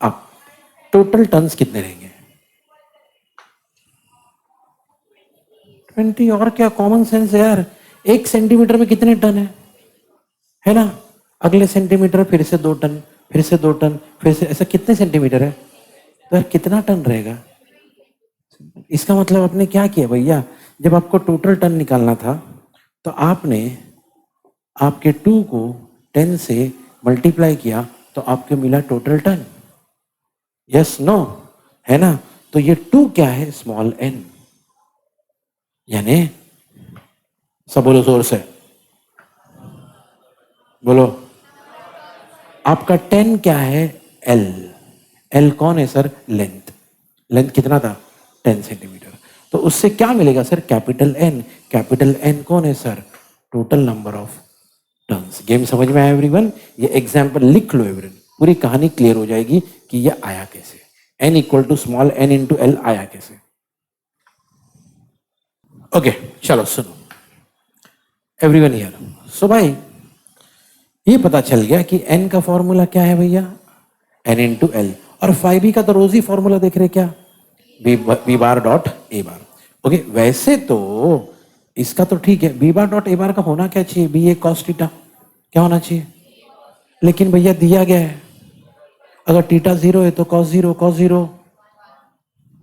आप टोटल टर्न्स कितने रहेंगे, 20, और क्या कॉमन सेंस है यार, 1 सेंटीमीटर में कितने टन है ना, अगले सेंटीमीटर फिर से 2 टन, फिर से 2 टन, फिर से, ऐसा कितने सेंटीमीटर है, तो यार कितना टन रहेगा। इसका मतलब आपने क्या किया भैया, जब आपको टोटल टन निकालना था तो आपने आपके 2 को 10 से मल्टीप्लाई किया तो आपको मिला टोटल टन। यस नो, है ना? तो ये 2 क्या है? Small n। यानी सब बोलो जोर से, बोलो। आपका 10 क्या है? L। L कौन है सर? लेंथ। लेंथ कितना था? 10 सेंटीमीटर। तो उससे क्या मिलेगा sir? Capital N। Capital N कौन है sir? Total number of turns. Game समझ में आया एवरीवन? ये एग्जाम्पल लिख लो एवरीवन, पूरी कहानी क्लियर हो जाएगी कि ये आया कैसे। n equal to small n into L आया कैसे। ओके चलो सुनो एवरीवन हियर। सो भाई ये पता चल गया कि n का फॉर्मूला क्या है भैया? n into L. और 5b का तो रोज ही फॉर्मूला देख रहे क्या? B bar dot A bar. Okay वैसे तो इसका तो ठीक है, बी बार डॉट ए बार का होना क्या चाहिए? बी ए कॉस थीटा। क्या होना चाहिए? लेकिन भैया दिया गया है, अगर थीटा 0 है तो कॉस 0, कॉस 0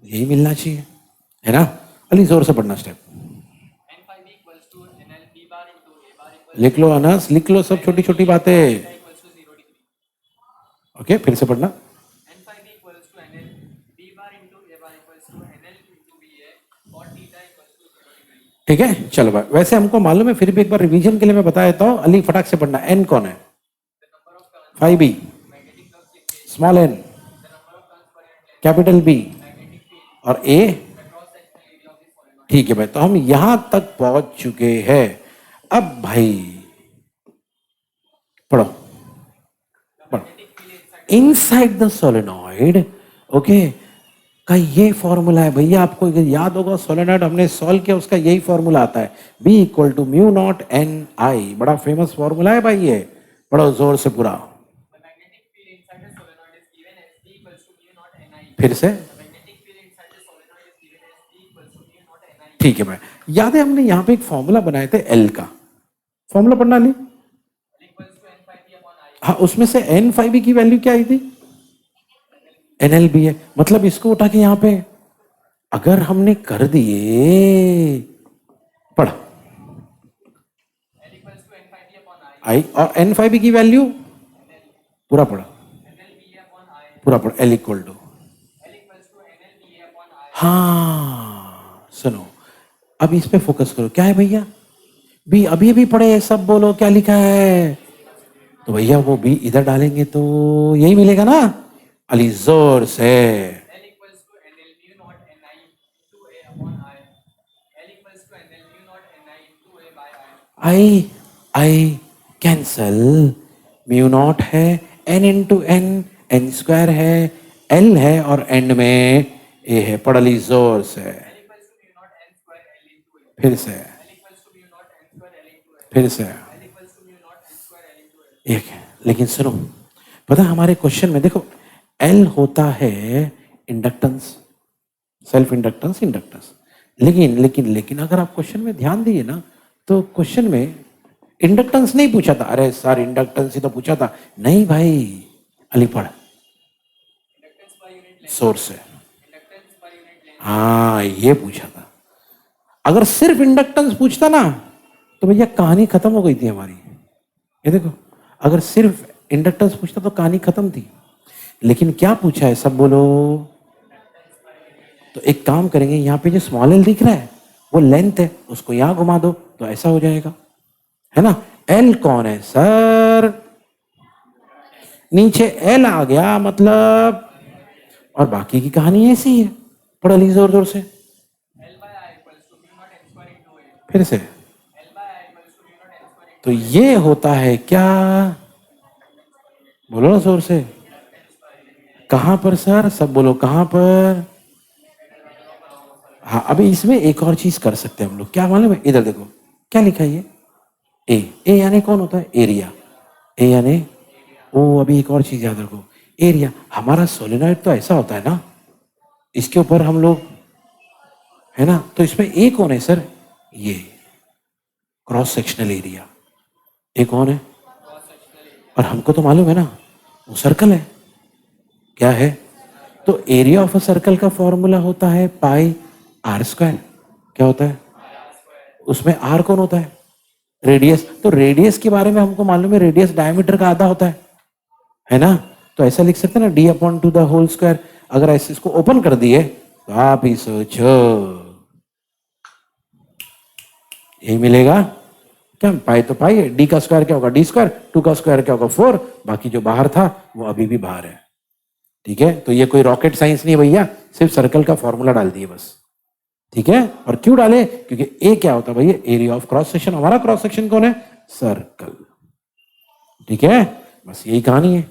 यही मिलना चाहिए, है ना? अली जोर से पढ़ना स्टेप। लिख लो अनस, लिख लो सब छोटी छोटी बातें। ओके फिर से पढ़ना। ठीक है चलो भाई, वैसे हमको मालूम है, फिर भी एक बार रिवीजन के लिए मैं बता देता हूँ। अली फटाक से पढ़ना। एन कौन है? 5b small N capital B और ए। ठीक है भाई, तो हम यहां तक पहुंच चुके हैं। अब भाई पढ़ो पढ़ो। इनसाइड द सोलेनॉइड ओके का ये फॉर्मूला है भैया, आपको याद होगा सोलेनॉइड हमने सॉल्व किया, उसका यही फॉर्मूला आता है, B equal to mu naught n I. बड़ा फेमस फॉर्मूला है भाई ये, पढ़ो जोर से पूरा। फिर से ठीक है भाई, याद है हमने यहाँ पे एक फॉर्मूला बनाए थे एल का। फॉर्मूला पढ़ना ली। हाँ उसमें से n5b की वैल्यू क्या आई थी? NLB है, मतलब इसको उठा के यहाँ पे अगर हमने कर दिए, पढ़ आई और n5b की वैल्यू पूरा पढ़ा, पूरा पढ़। L इक्वल टू, हाँ सुनो अब इस पे फोकस करो। क्या है भैया? बी अभी अभी पढ़े, सब बोलो क्या लिखा है? तो भैया वो बी इधर डालेंगे तो यही मिलेगा ना? अली जोर से। I I cancel, mu naught है, N into N, N square है, एल है और एंड में ए है। पढ़ ली जोर से। फिर से फिर से एक है, लेकिन सुनो पता हमारे क्वेश्चन में देखो एल होता है इंडक्टेंस, सेल्फ इंडक्टेंस, इंडक्टेंस। लेकिन लेकिन लेकिन अगर आप क्वेश्चन में ध्यान दिए ना तो क्वेश्चन में इंडक्टेंस नहीं पूछा था। अरे सर इंडक्टेंस ही तो पूछा था। नहीं भाई अली पढ़ सोर्स से। हाँ ये पूछा था। अगर सिर्फ इंडक्टेंस पूछता ना तो भैया कहानी खत्म हो गई थी हमारी। ये देखो अगर सिर्फ इंडक्टेंस पूछता तो कहानी खत्म थी, लेकिन क्या पूछा है सब बोलो। तो एक काम करेंगे, यहाँ पे जो स्मॉल एल दिख रहा है वो लेंथ है, उसको यहां घुमा दो तो ऐसा हो जाएगा, है ना? एल कौन है सर? नीचे एल आ गया मतलब, और बाकी की कहानी ऐसी है। पढ़ ली जोर जोर से। फिर से तो ये होता है क्या? बोलो ना जोर से। कहां पर सर? सब बोलो कहां पर? हाँ अभी इसमें एक और चीज कर सकते हैं हम लोग, क्या मालूम है? इधर देखो क्या लिखा है ये, ए यानी कौन होता है? एरिया। ए यानी ओ, अभी एक और चीज याद रखो, एरिया। हमारा सोलेनॉइड तो ऐसा होता है ना, इसके ऊपर हम लोग, है ना? तो इसमें ए कौन है सर? ये क्रॉस सेक्शनल एरिया। ए कौन है? और हमको तो मालूम है ना वो सर्कल है। क्या है? तो एरिया ऑफ अ सर्कल का फॉर्मूला होता है पाई आर स्क्वायर। क्या होता है? उसमें आर कौन होता है? रेडियस, तो रेडियस के बारे में हमको मालूम है, रेडियस डायमीटर का आधा होता है ना? तो ऐसा लिख सकते हैं ना, d/2 अगर ऐसे इसको ओपन कर दिए तो आप ही सोचो यही मिलेगा क्या? पाई तो पाई है, डी का स्क्वायर क्या होगा d², 2 का स्क्वायर क्या होगा 4, बाकी जो बाहर था वो अभी भी बाहर है। ठीक है, तो ये कोई रॉकेट साइंस नहीं भैया, सिर्फ सर्कल का फॉर्मूला डाल दिए बस। ठीक है, और क्यों डाले? क्योंकि ए क्या होता है भैया? Area of cross section. हमारा क्रॉस सेक्शन कौन है? सर्कल। ठीक है, बस यही कहानी है।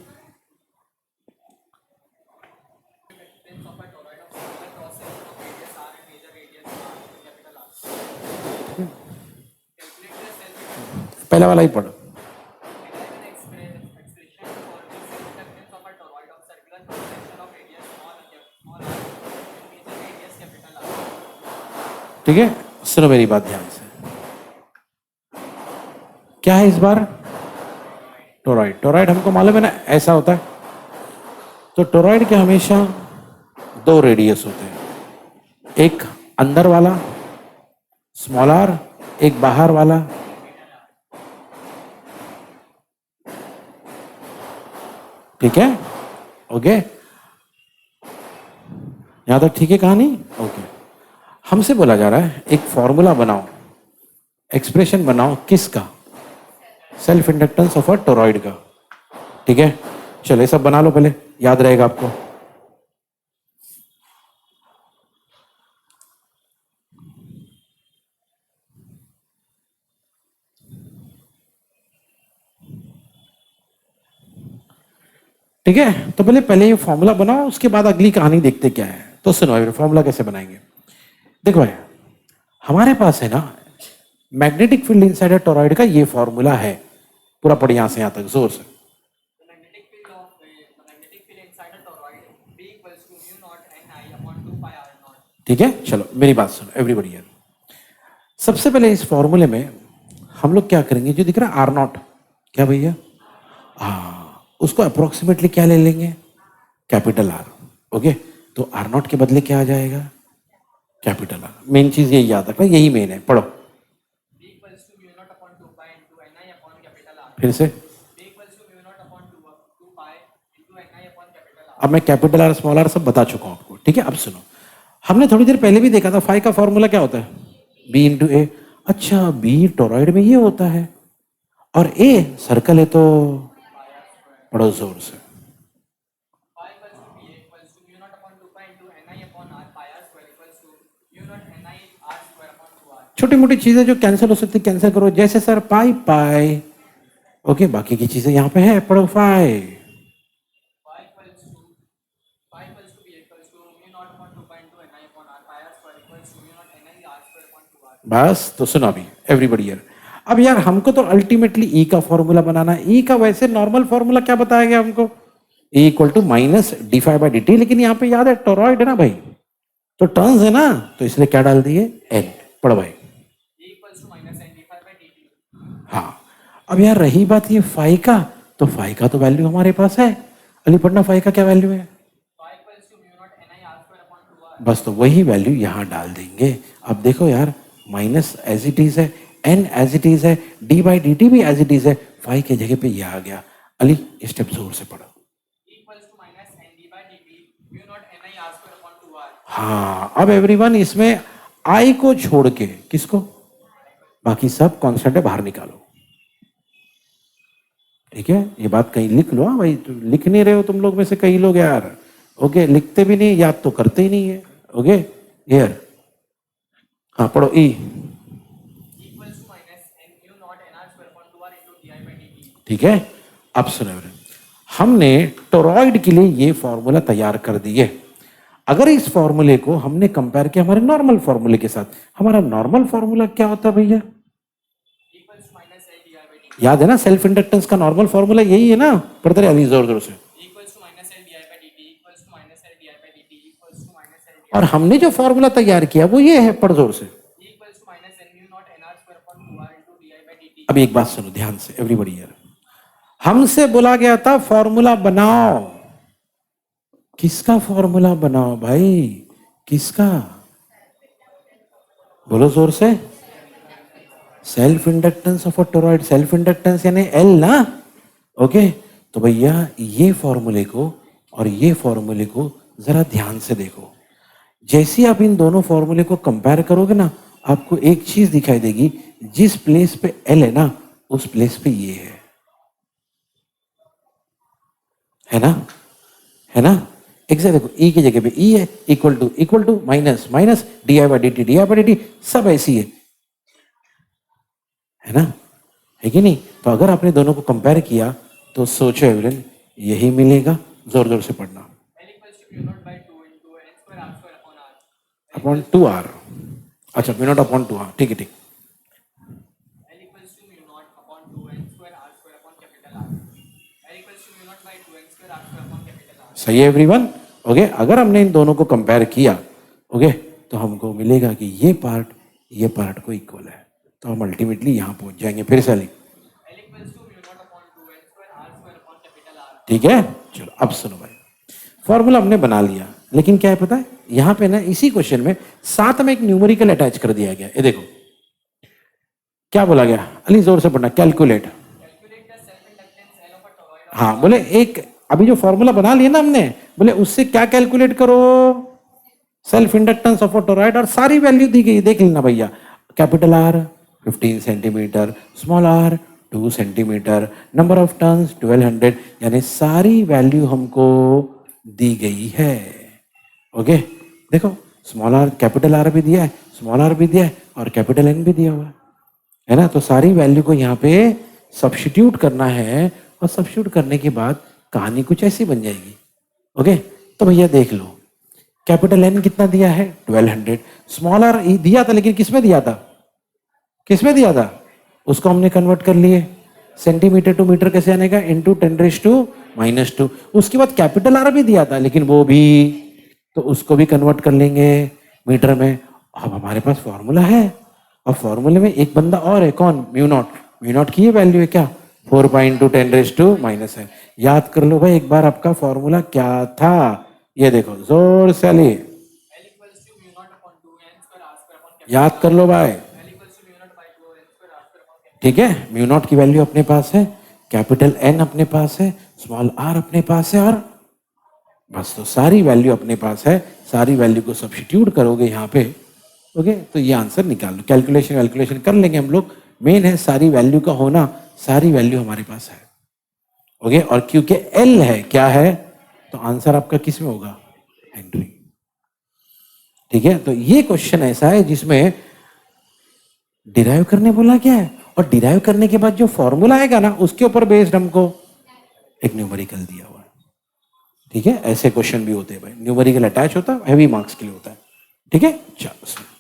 पहला वाला ही पढ़ो। ठीक है, सुनो मेरी बात ध्यान से। क्या है इस बार? टोरॉइड। टोरॉइड हमको मालूम है ना, ऐसा होता है। तो टोरॉइड के हमेशा दो रेडियस होते हैं, एक अंदर वाला स्मॉल आर, एक बाहर वाला। ठीक है, ओके, यहां तक ठीक है कहानी? ओके, हमसे बोला जा रहा है एक फॉर्मूला बनाओ, एक्सप्रेशन बनाओ, किसका? Self inductance of a toroid का। ठीक है, चलो ये सब बना लो पहले, याद रहेगा आपको। ठीक है, तो पहले ये फॉर्मूला बनाओ, उसके बाद अगली कहानी देखते क्या है। तो सुनो, फॉर्मूला कैसे बनाएंगे? देखो भाई, हमारे पास है ना मैग्नेटिक फील्ड इनसाइड टोरॉइड का ये फॉर्मूला है, पूरा पढ़ यहां से यहां तक जोर से। ठीक है, चलो मेरी बात सुनो एवरीबॉडी। सबसे पहले इस फॉर्मूले में हम लोग क्या करेंगे, जो दिख रहा है आर नॉट, क्या भैया? उसको अप्रोक्सीमेटली क्या ले लेंगे? Capital R. ओके, तो आर नॉट के बदले क्या आ जाएगा? Capital R. मेन चीज यही याद रखना, यही मेन है, पढ़ो फिर से। अब मैं कैपिटल आर स्मॉल आर सब बता चुका हूं आपको। ठीक है, अब सुनो, हमने थोड़ी देर पहले भी देखा था फाई का फॉर्मूला क्या होता है? बी इंटू ए। अच्छा, बी टोरॉइड में ये होता है, और ए सर्कल है, तो पढ़ो जोर से। छोटी मोटी चीजें जो कैंसिल हो सकती कैंसिल करो, जैसे सर पाई पाई। ओके, बाकी की चीजें यहां पे है, पढ़ो फाई। बस, तो सुनो अभी एवरीबॉडी यार, अब यार हमको तो अल्टीमेटली ई का फॉर्मूला बनाना है। ई का वैसे नॉर्मल फॉर्मूला क्या बताया गया हमको? E equal to minus D phi by D T, लेकिन यहाँ पे याद है टोरॉइड है ना भाई, तो टर्न्स है ना, तो इसलिए क्या डाल दिए? एन। पढ़ो भाई। हाँ, अब यार रही बात ये फाई का, तो फाई का तो वैल्यू हमारे पास है। अली पढ़ना, फाई का क्या वैल्यू है? बस, तो वही वैल्यू यहां डाल देंगे। अब देखो यार, माइनस एज इट इज है, एन एज इट इज है, डी बाई डी टी भी एज इट इज है, फाई के जगह पे ये आ गया। अली स्टेप जोर से पढ़ो। हाँ, अब एवरीवन इसमें आई को छोड़ के, किसको? बाकी सब कांस्टेंट है, बाहर निकालो। ठीक है, ये बात कहीं लिख लो। हाँ भाई, तो लिख नहीं रहे हो तुम लोग में से कई लोग यार। ओके, लिखते भी नहीं, याद तो करते ही नहीं है। ओके, हियर, हाँ पढ़ो ई। ठीक है, अब सुनो, हमने टोरॉइड के लिए ये फॉर्मूला तैयार कर दिए। अगर इस फॉर्मूले को हमने कंपेयर किया हमारे नॉर्मल फॉर्मूले के साथ, हमारा नॉर्मल फॉर्मूला क्या होता है भैया? याद है ना, सेल्फ इंडक्टेंस का नॉर्मल फॉर्मूला यही है ना? पढ़ते रहे अली जोर जोर से। और हमने जो फॉर्मूला तैयार किया वो ये है, पढ़ जोर से। अब एक बात सुनो ध्यान से एवरीबॉडी यार, हमसे बोला गया था फॉर्मूला बनाओ। किसका फॉर्मूला बनाओ भाई? किसका? बोलो जोर से। Self inductance of a toroid, self inductance यानी एल ना। ओके, तो भैया ये फॉर्मूले को और ये फॉर्मूले को जरा ध्यान से देखो। जैसे आप इन दोनों फॉर्मूले को कंपेयर करोगे ना, आपको एक चीज दिखाई देगी, जिस प्लेस पे एल है ना उस प्लेस पे ये है ना, है ना। एग्जैक्ट देखो, ई की जगह पे ई है, equal to minus minus D I by D T, सब ऐसी है ना, है कि नहीं। तो अगर आपने दोनों को कंपेयर किया तो सोचो एवरेन, यही मिलेगा। जोर जोर से पढ़ना। अपॉन 2r, अच्छा म्यू नॉट अपॉन 2r, ठीक है ठीक। सही है एवरीवन। ओके, अगर हमने इन दोनों को कंपेयर किया, ओके, तो हमको मिलेगा कि ये पार्ट को इक्वल है। तो हम अल्टीमेटली यहां पहुंच जाएंगे। फिर से ठीक है, चलो अब सुनो भाई, फॉर्मूला हमने बना लिया, लेकिन क्या है पता है, यहां पे ना इसी क्वेश्चन में साथ में एक न्यूमेरिकल अटैच कर दिया गया। ये देखो क्या बोला गया, अली जोर से पढ़ना, कैलकुलेट। हाँ बोले एक, अभी जो फॉर्मूला बना लिया ना हमने, बोले उससे क्या कैलकुलेट करो, self inductance of a toroid, और सारी वैल्यू दी गई, देख लेना भैया। Capital R 15 centimetre, small R 2 centimetre, number of turns 1200, यानी सारी वैल्यू हमको दी गई है। ओके, देखो स्मॉल आर, कैपिटल आर भी दिया है, स्मॉल आर भी दिया है, और कैपिटल एन भी दिया हुआ है ना। तो सारी वैल्यू को यहाँ पे सब्स्टिट्यूट करना है, और सब्स्टिट्यूट करने के बाद कहानी कुछ ऐसी बन जाएगी। ओके, तो भैया देख लो, कैपिटल एन कितना दिया है 1200, स्मॉल आर दिया था, लेकिन किसमें दिया था, किसमें दिया था, उसको हमने कन्वर्ट कर लिए सेंटीमीटर टू मीटर, कैसे आने का, इंटू 10⁻⁻²। उसके बाद कैपिटल आर भी दिया था, लेकिन वो भी, तो उसको भी कन्वर्ट कर लेंगे मीटर में। अब हमारे पास फॉर्मूला है, और फॉर्मूले में एक बंदा और है, कौन, म्यू नॉट। म्यू नॉट की ये वैल्यू है क्या, 4 × 10⁻⁻⁻। याद कर लो भाई एक बार, आपका फॉर्मूला क्या था, ये देखो जोर से अली, याद कर लो भाई। ठीक है, म्यू नॉट की वैल्यू अपने पास है, कैपिटल एन अपने पास है, स्मॉल आर अपने पास है, और बस, तो सारी वैल्यू अपने पास है। सारी वैल्यू को सब्स्टिट्यूट करोगे यहाँ पे, ओके, तो ये आंसर निकाल लो। कैलकुलेशन कर लेंगे हम लोग, मेन है सारी वैल्यू का होना, सारी वैल्यू हमारे पास है। ओके, और क्योंकि एल है, क्या है, तो आंसर आपका किस में होगा, हेनरी। ठीक है, तो ये क्वेश्चन ऐसा है जिसमें डिराइव करने बोला क्या है, और डिराइव करने के बाद जो फॉर्मूला आएगा ना, उसके ऊपर बेस्ड हमको एक न्यूमेरिकल दिया हुआ है। ठीक है, ऐसे क्वेश्चन भी होते हैं भाई, न्यूमेरिकल अटैच होता है, हैवी मार्क्स के लिए होता है। ठीक है, चलो।